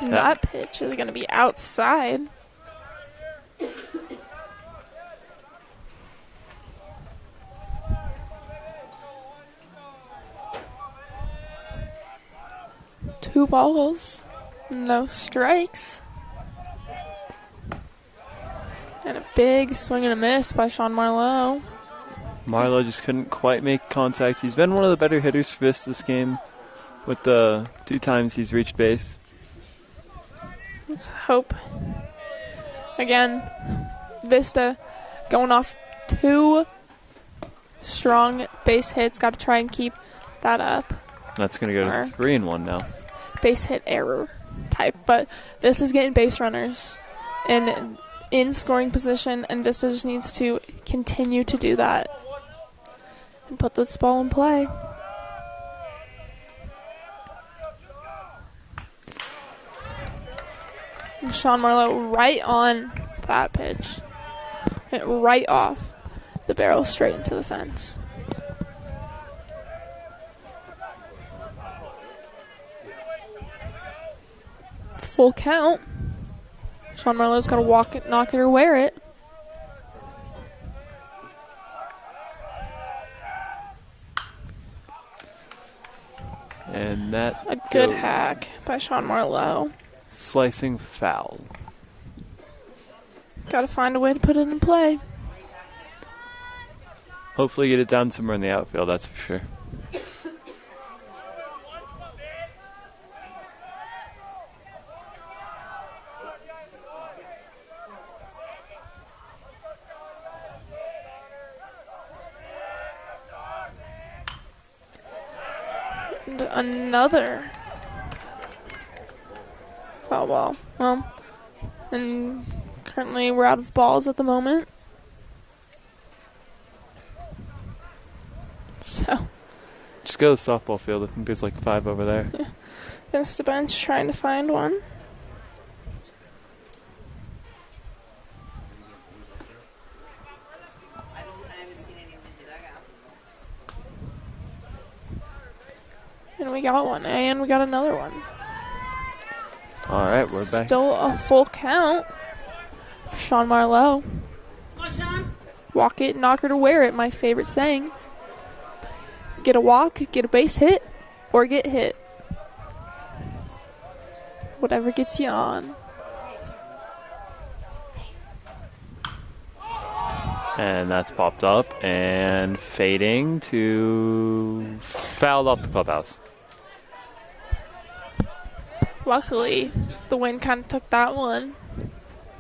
That pitch is going to be outside. Two balls, no strikes. And a big swing and a miss by Sean Marlowe. Marlowe just couldn't quite make contact. He's been one of the better hitters for Vista this game with the 2 times he's reached base. Let's hope. Again, Vista going off 2 strong base hits. Got to try and keep that up. That's going to go to 3-1 now. Base hit error type, but this is getting base runners in scoring position, and Vista just needs to continue to do that and put this ball in play. And Sean Marlowe right on that pitch. Hit right off the barrel straight into the fence. Full count. Sean Marlowe's got to walk it, knock it, or wear it. And that a good hack by Sean Marlowe. Slicing foul. Got to find a way to put it in play. Hopefully get it down somewhere in the outfield, that's for sure. And another foul ball. Well, and currently we're out of balls at the moment. So just go to the softball field. I think there's like 5 over there. Yeah. Against the bench trying to find one. And we got one, and we got another one. All right, we're back. Still a full count for Sean Marlowe. Come on, Sean. Walk it, knock her to wear it, my favorite saying. Get a walk, get a base hit, or get hit. Whatever gets you on. And that's popped up and fading to fouled off the clubhouse. Luckily, the wind kind of took that one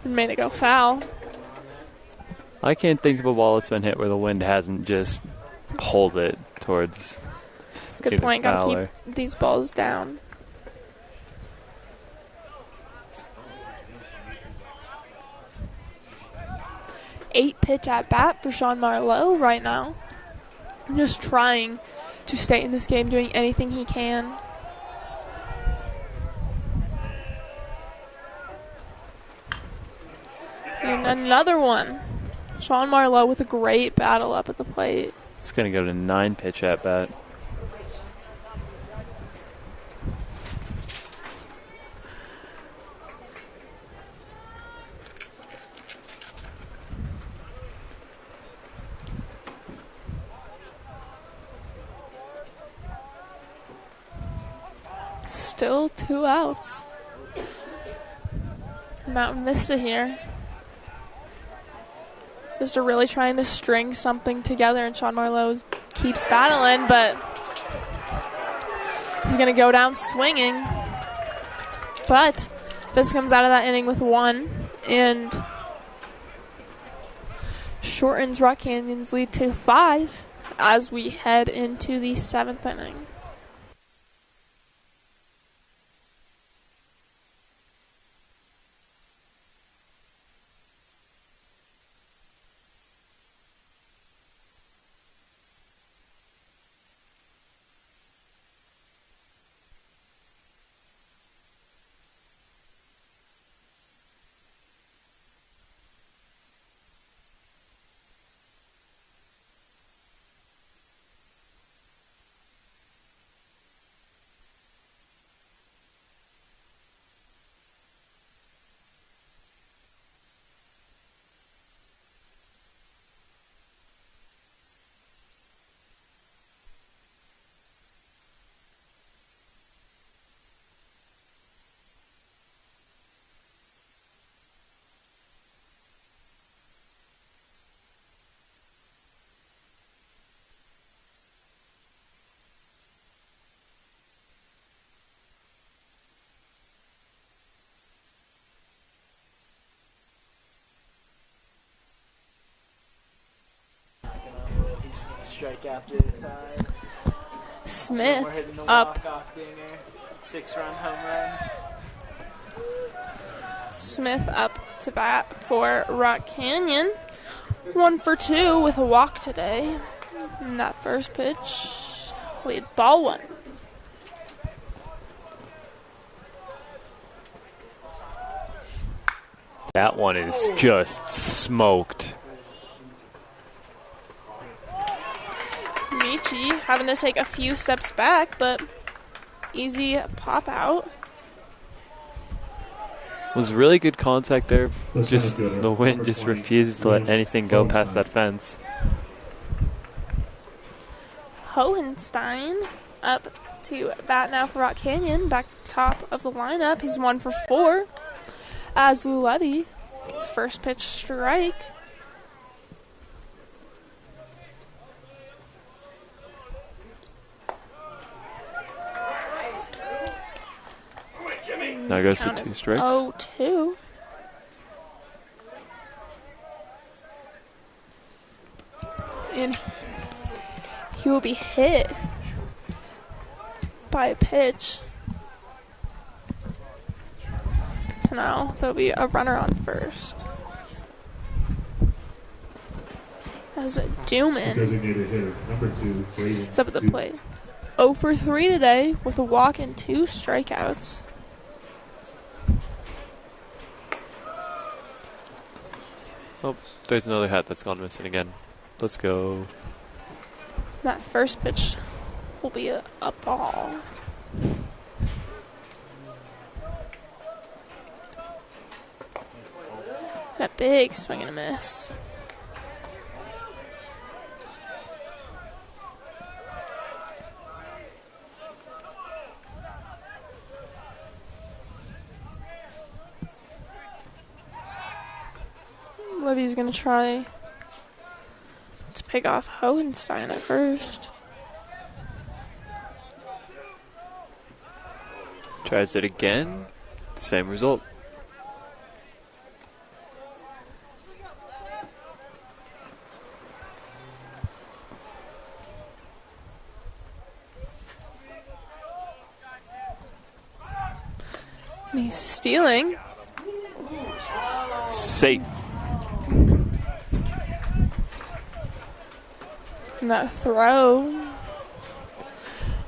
and made it go foul. I can't think of a ball that's been hit where the wind hasn't just pulled it towards. That's a good point. Got to keep these balls down. Eight pitch at bat for Sean Marlowe right now. Just trying to stay in this game, doing anything he can. And another one. Sean Marlowe with a great battle up at the plate. It's going to go to 9 pitch at bat. Still 2 outs. Mountain Vista here. Vista really trying to string something together, and Sean Marlowe keeps battling, but he's going to go down swinging. But Vista comes out of that inning with 1 and shortens Rock Canyon's lead to 5 as we head into the 7th inning. strike after the side. Smith We're hitting the up. walk-off dinger. 6-run home run. Smith up to bat for Rock Canyon. 1 for 2 with a walk today. And that first pitch, lead ball 1. That one is just smoked. Michi having to take a few steps back, but easy pop out. Was really good contact there. This Just one is good. the wind Number just 20, refused to let anything go past that fence. Hohenstein up to bat now for Rock Canyon. Back to the top of the lineup. He's 1 for 4. As Levy gets first pitch strike. Now goes to 2 strikes. 0-2. And he will be hit by a pitch. So now there'll be a runner on first. As Dooman Designated hitter, number 2, Braden. is up at the plate. 0 for 3 today with a walk and 2 strikeouts. Oh, there's another hat that's gone missing again. Let's go. That first pitch will be a ball. That big swing and a miss. Levy's going to try to pick off Hohenstein at first. Tries it again. Same result. And he's stealing. Safe. And that throw,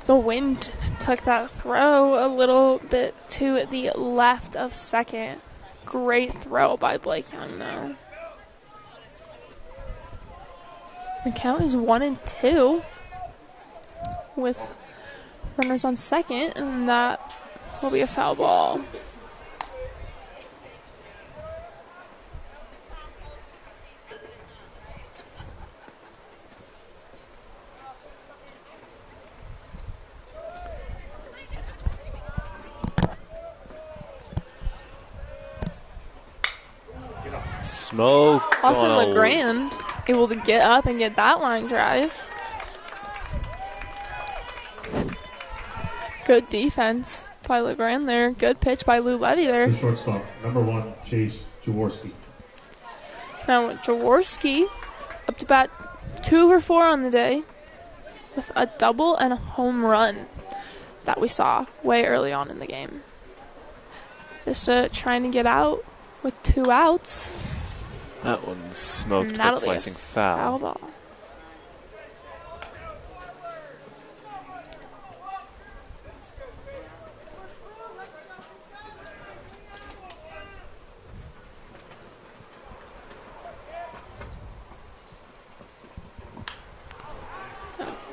the wind took that throw a little bit to the left of second. Great throw by Blake Young, though. The count is 1-2 with runners on second, and that will be a foul ball. Smoke. Austin on a- LeGrand able to get up and get that line drive. Good defense by LeGrand there. Good pitch by Lou Levy there. The shortstop, number 1, Chase Jaworski. Now Jaworski up to bat 2 for 4 on the day with a double and a home run that we saw way early on in the game. Vista trying to get out with 2 outs. That one's smoked, And but that'll be a slicing foul. ball.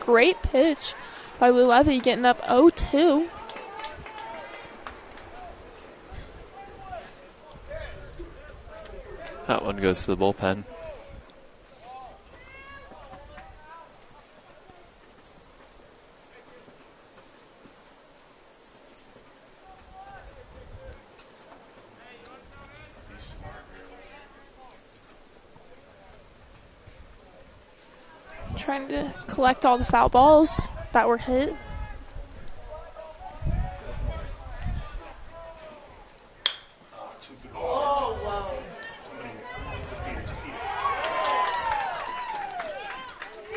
Great pitch by Lou Levy, getting up 0-2. That one goes to the bullpen. Trying to collect all the foul balls that were hit.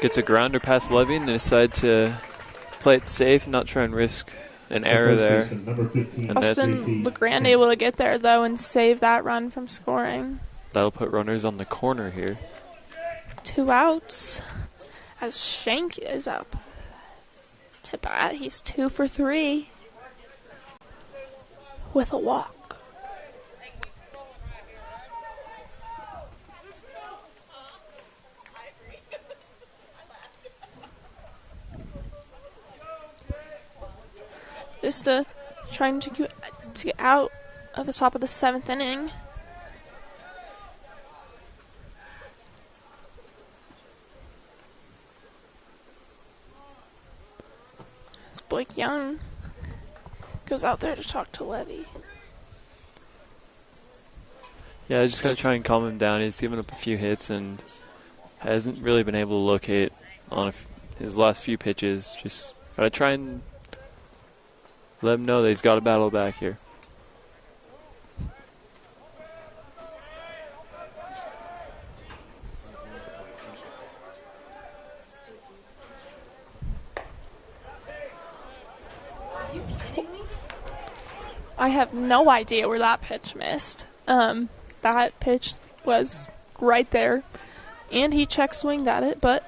Gets a grounder past Levy and they decide to play it safe and not try and risk an error there. Number 15. And that's, Austin LeGrand able to get there, though, and save that run from scoring. that'll put runners on the corner here. 2 outs as Shank is up to bat. He's 2 for 3 with a walk. Vista trying to get out of the top of the 7th inning. As Blake Young goes out there to talk to Levy. Yeah, I just gotta try and calm him down. He's given up a few hits and hasn't really been able to locate on his last few pitches. Just gotta try and let him know that he's got to battle back here. I have no idea where that pitch missed. That pitch was right there, and he check swung at it, but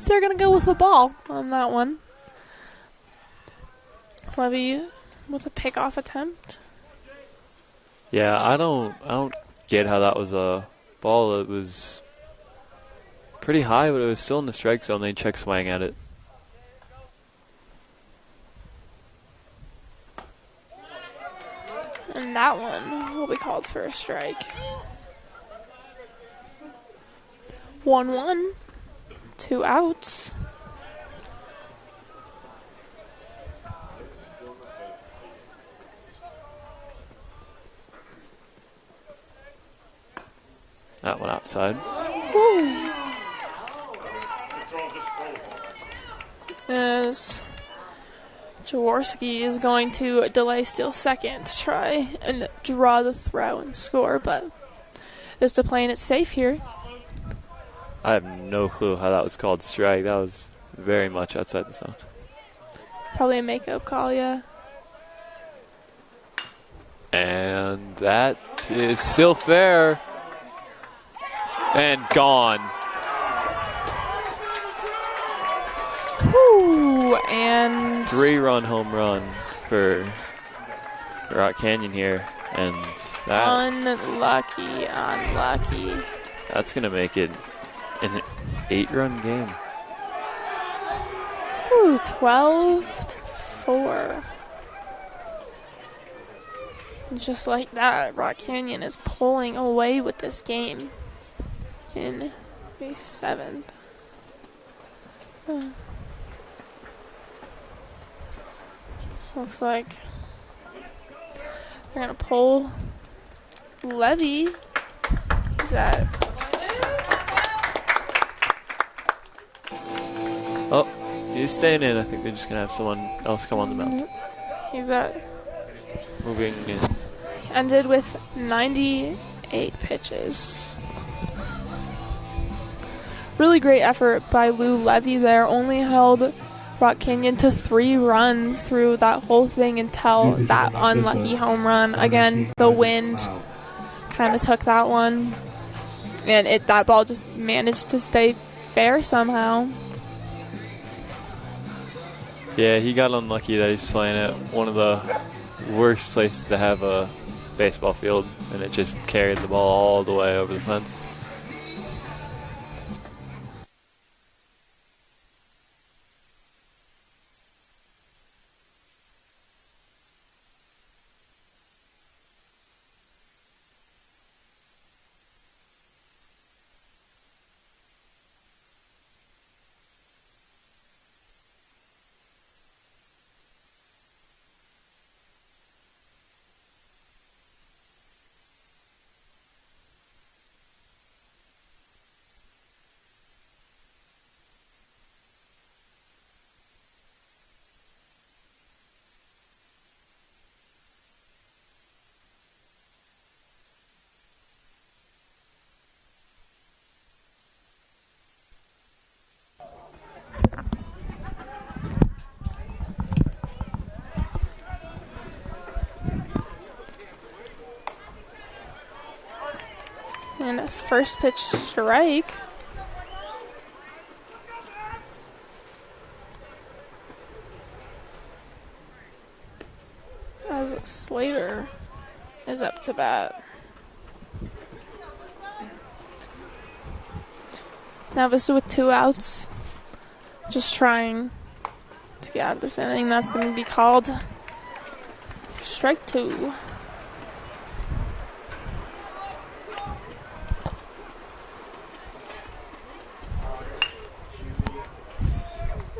they're gonna go with the ball on that one. Levy with a pickoff attempt. Yeah, I don't get how that was a ball. It was pretty high, but it was still in the strike zone. They check swang at it. And that one will be called for a strike. 1-1. 2 outs. That one outside. Woo. As Jaworski is going to delay steal second to try and draw the throw and score, but Vista playing it safe here. I have no clue how that was called strike. That was very much outside the zone. Probably a makeup call, yeah. And that is still fair. And gone. Woo! And 3-run home run for Rock Canyon here. And that, unlucky. that's going to make it an 8-run game. Ooh, 12-4. Just like that, Rock Canyon is pulling away with this game in the 7th. Looks like they're going to pull Levy. He's at... Oh, he's staying in. I think they're just going to have someone else come on the mound. He's at... Moving in. Ended with 98 pitches. Really great effort by Lou Levy there. Only held Rock Canyon to 3 runs through that whole thing until that unlucky home run. Again, the wind kind of took that one. And that ball just managed to stay fair somehow. Yeah, he got unlucky that he's playing at one of the worst places to have a baseball field, and it just carried the ball all the way over the fence. And a first pitch strike. As Slater is up to bat. Now Vista with 2 outs. Just trying to get out of this inning. That's going to be called strike 2.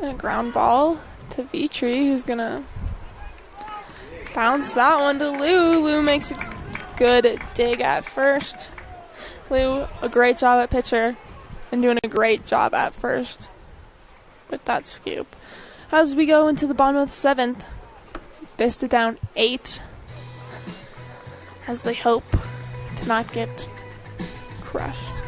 And a ground ball to Vitri, who's going to bounce that one to Lou. Lou makes a good dig at first. Lou, a great job at pitcher and doing a great job at first with that scoop. As we go into the bottom of the 7th, Vista down 8 as they hope to not get crushed.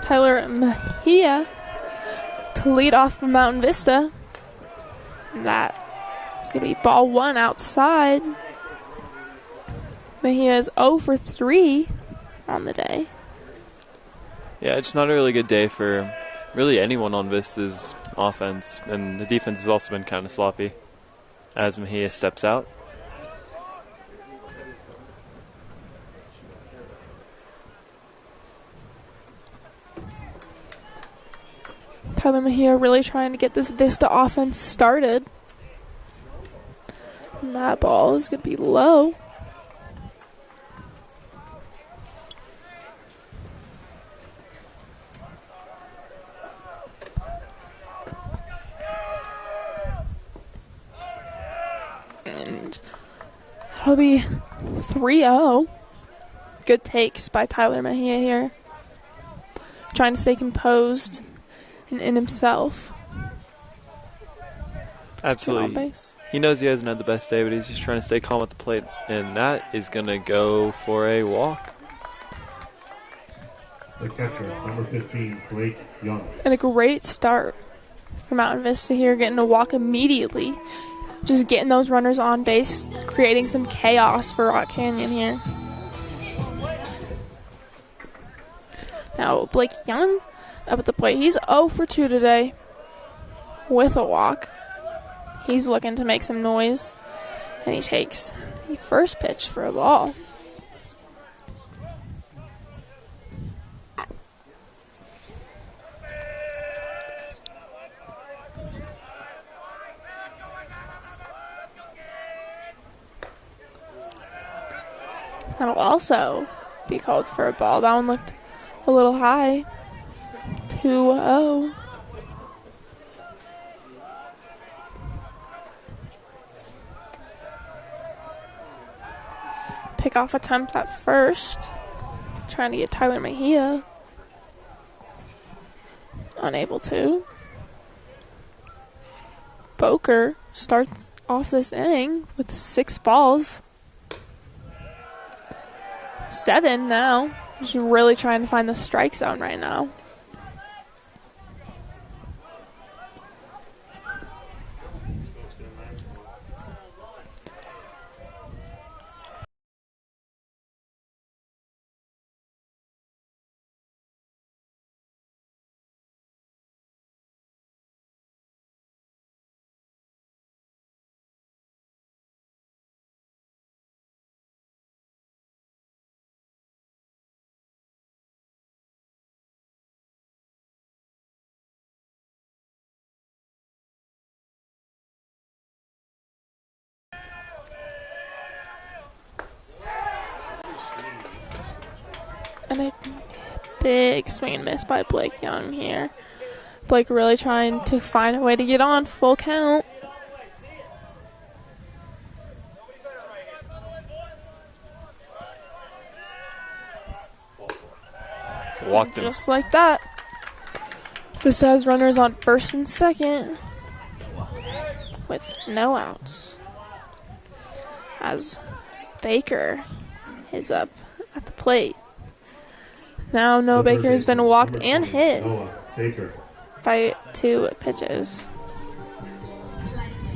Tyler Mejia to lead off from Mountain Vista. And that is going to be ball 1 outside. Mejia is 0 for 3 on the day. Yeah, it's not a really good day for really anyone on Vista's offense, and the defense has also been kind of sloppy as Mejia steps out. Tyler Mejia really trying to get this Vista offense started. And that ball is going to be low. And that'll be 3-0. Good takes by Tyler Mejia here. Trying to stay composed and in himself. Absolutely. He knows he hasn't had the best day, but he's just trying to stay calm at the plate. And that is going to go for a walk. The catcher, number 15, Blake Young. And a great start for Mountain Vista here, getting a walk immediately. Just getting those runners on base, creating some chaos for Rock Canyon here. Now, Blake Young up at the plate. He's 0 for 2 today with a walk. He's looking to make some noise, and he takes the first pitch for a ball. That'll also be called for a ball. That one looked a little high. 2-0. Pickoff attempt at first. Trying to get Tyler Mejia. Unable to. Boker starts off this inning with 6 balls. 7 now. Just really trying to find the strike zone right now. And a big swing and miss by Blake Young here. Blake really trying to find a way to get on full count. Walked him. Just like that. Vista has runners on first and second with no outs. As Baker is up at the plate. Now Noah Baker has been walked and hit by 2 pitches.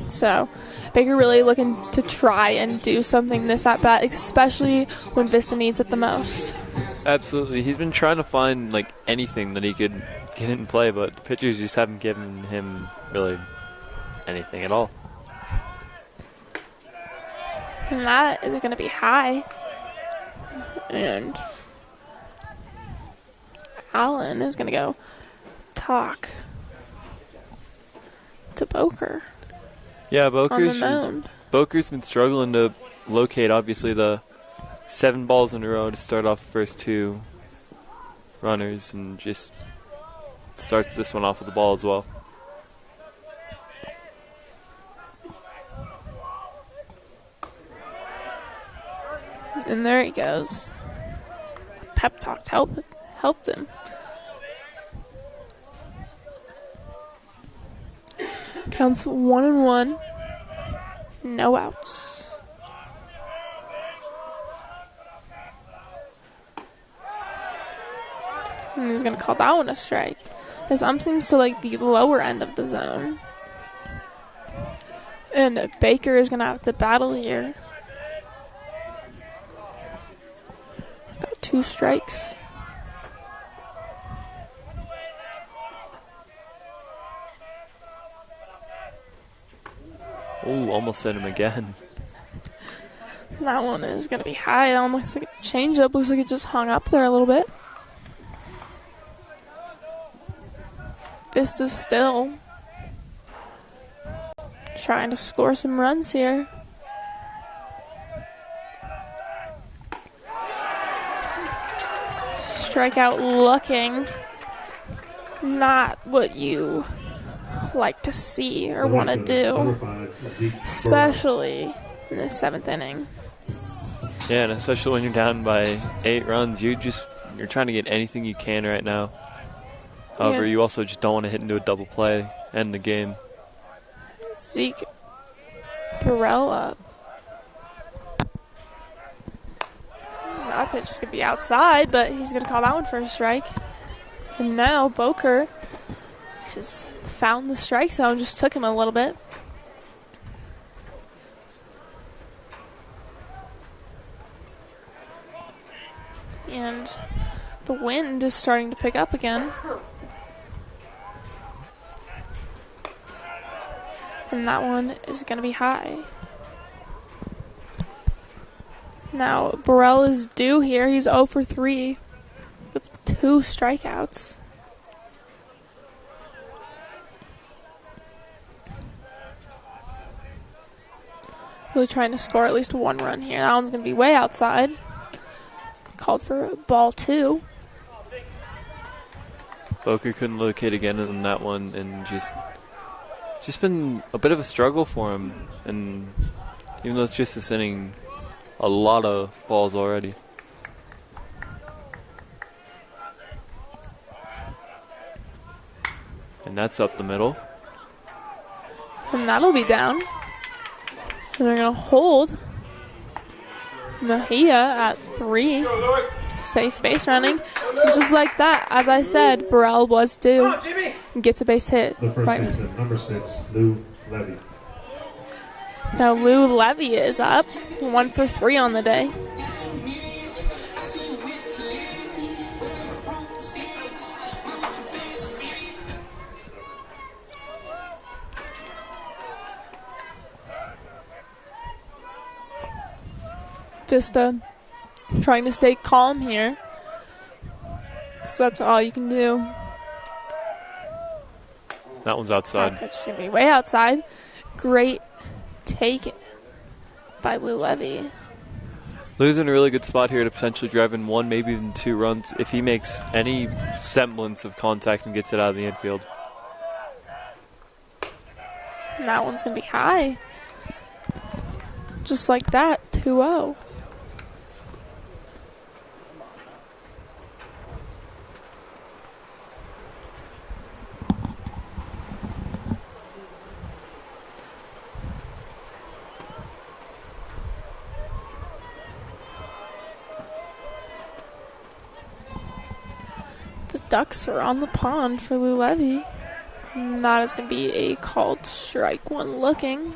So Baker really looking to try and do something this at bat, especially when Vista needs it the most. Absolutely. He's been trying to find like anything that he could get in play, but the pitchers just haven't given him really anything at all. And that is going to be high. And Allen is going to go talk to Boker. Yeah, on the mound. Boker's been struggling to locate, obviously, the 7 balls in a row to start off the first 2 runners, and just starts this one off with the ball as well. And there he goes. Pep talk helped him. Counts 1-1. No outs. And he's going to call that one a strike. This seems to like the lower end of the zone. And Baker is going to have to battle here. Got 2 strikes. Oh, almost hit him again. That one is going to be high. That one looks like a changeup. Looks like it just hung up there a little bit. Vista still trying to score some runs here. Strikeout looking not what you like to see or want to do, especially in the 7th inning. Yeah, and especially when you're down by 8 runs, you're trying to get anything you can right now. However, you also just don't want to hit into a double play, end the game. Zeke Burrell up. That pitch is going to be outside, but he's going to call that one for a strike. And now Boker has found the strike zone, just took him a little bit. And the wind is starting to pick up again. And that one is going to be high. Now, Burrell is due here. He's 0 for 3 with 2 strikeouts. Really trying to score at least 1 run here. That one's going to be way outside. Called for ball 2. Boker couldn't locate again on that one, and just been a bit of a struggle for him. And even though it's just this inning, a lot of balls already. And that's up the middle. And that'll be down. And they're going to hold Mejia at 3. Safe base running. Just like that, as I said, Burrell was due. Gets a base hit. The first baseman, number 6, Lou Levy. Now Lou Levy is up. 1 for 3 on the day. Vista trying to stay calm here, because that's all you can do. That one's outside. That's just going to be way outside. Great take by Lou Levy. Lou's in a really good spot here to potentially drive in 1, maybe even 2 runs if he makes any semblance of contact and gets it out of the infield. And that one's going to be high. Just like that, 2-0. Ducks are on the pond for Lou Levy. And that is going to be a called strike one looking.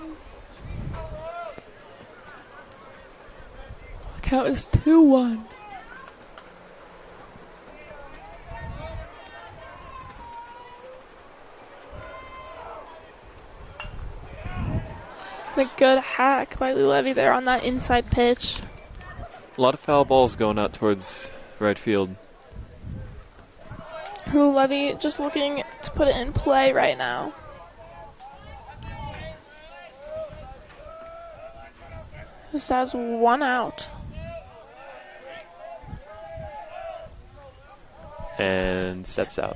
Count is 2-1. A good hack by Lou Levy there on that inside pitch. A lot of foul balls going out towards right field. Lou Levy just looking to put it in play right now. This has 1 out. And steps out.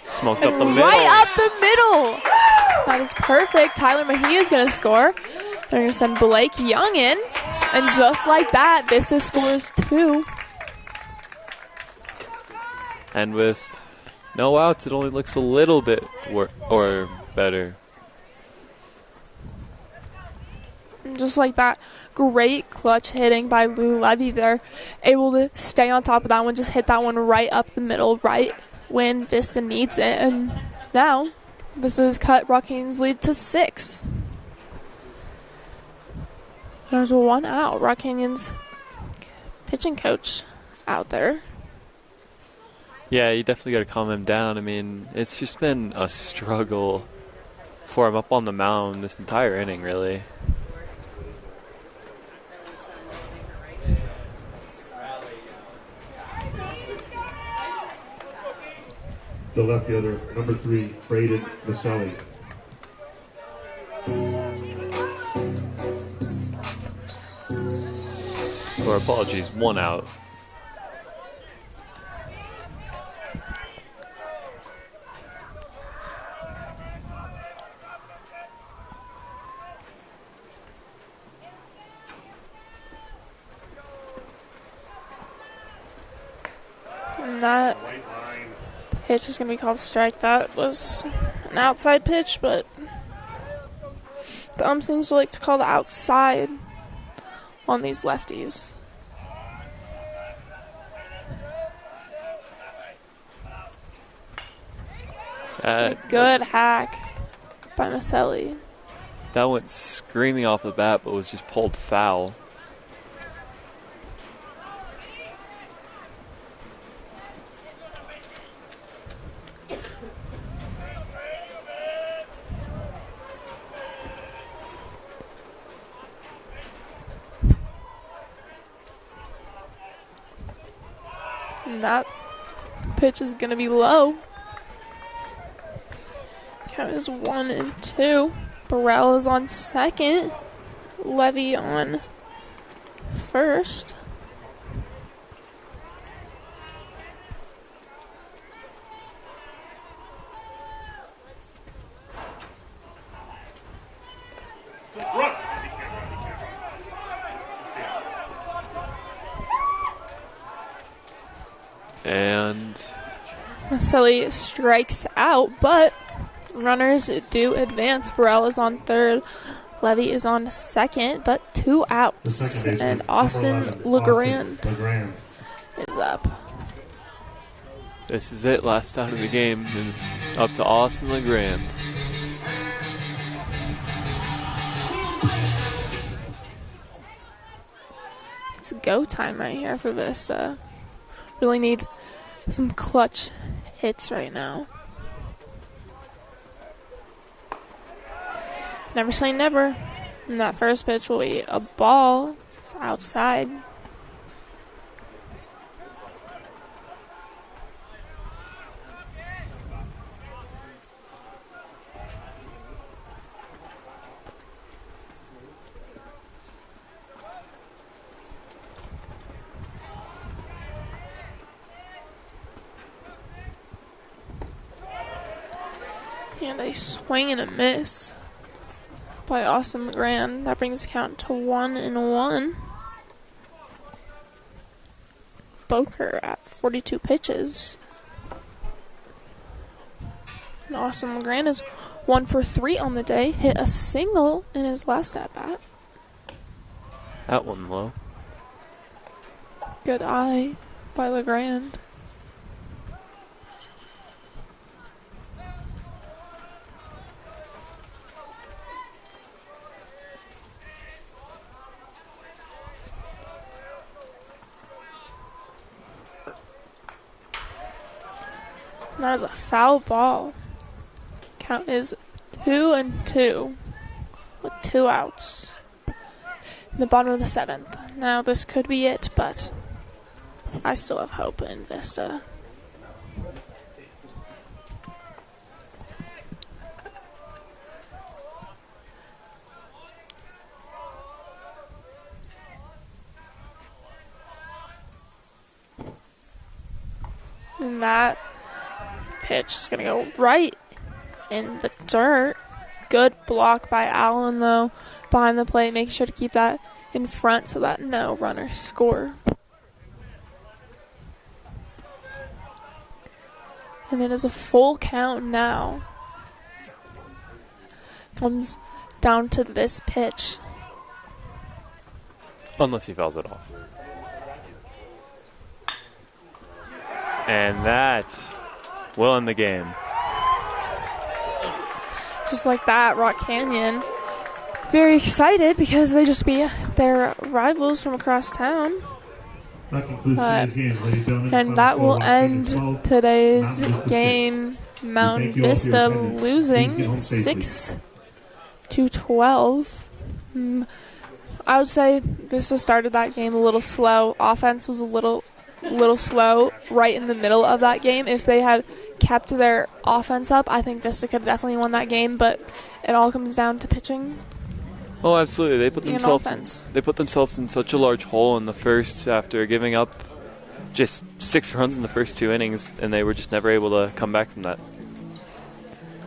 Smoked up the middle. Right up the middle. That is perfect. Tyler Mejia is going to score. They're going to send Blake Young in. And just like that, Vista scores 2. And with no outs, it only looks a little bit or better. And just like that, great clutch hitting by Lou Levy there. Able to stay on top of that one, just hit that one right up the middle, right when Vista needs it. And now, Vista has cut Rock Canyon's lead to 6. There's 1 out. Rock Canyon's pitching coach out there. Yeah, you definitely got to calm him down. I mean, it's just been a struggle for him up on the mound this entire inning, really. The left fielder, number 3, Braden Maselli. Or apologies, 1 out. And that pitch is going to be called a strike. That was an outside pitch, but the seems to like to call the outside on these lefties. Good hack by Maselli. That went screaming off the bat, but was just pulled foul. And that pitch is going to be low. Count is 1-2. Burrell is on second. Levy on first. Silly strikes out, but runners do advance. Burrell is on third. Levy is on second, but 2 outs. And Austin Legrand is up. This is it, last out of the game, and it's up to Austin Legrand. It's go time right here for Vista. Really need some clutch hits right now. Never say never. And that first pitch will be a ball. It's outside. And a swing and a miss by Austin Legrand. That brings the count to 1-1. Boker at 42 pitches. And Austin Legrand is 1 for 3 on the day. Hit a single in his last at bat. That one low. Good eye by Legrand. That is a foul ball. Count is 2-2 with 2 outs in the bottom of the 7th. Now this could be it, but I still have hope in Vista. And that pitch is going to go right in the dirt. Good block by Allen, though, behind the plate. Make sure to keep that in front so that no runners score. And it is a full count now. Comes down to this pitch. Unless he fouls it off. And that will end the game. Just like that, Rock Canyon very excited because they just beat their rivals from across town. That concludes today's game, ladies and gentlemen. And that will end today's game. Mount Vista losing 6-12. I would say Vista started that game a little slow. Offense was a little slow right in the middle of that game. If they had kept their offense up, I think Vista could have definitely won that game, but it all comes down to pitching. Oh, absolutely. They put themselves in such a large hole in the first after giving up just 6 runs in the first 2 innings, and they were just never able to come back from that.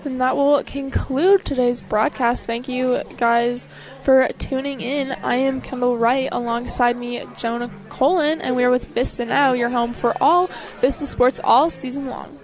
And that will conclude today's broadcast. Thank you guys for tuning in. I am Kendall Wright, alongside me Jonah Colin, and we are with VistaNow, your home for all Vista sports all season long.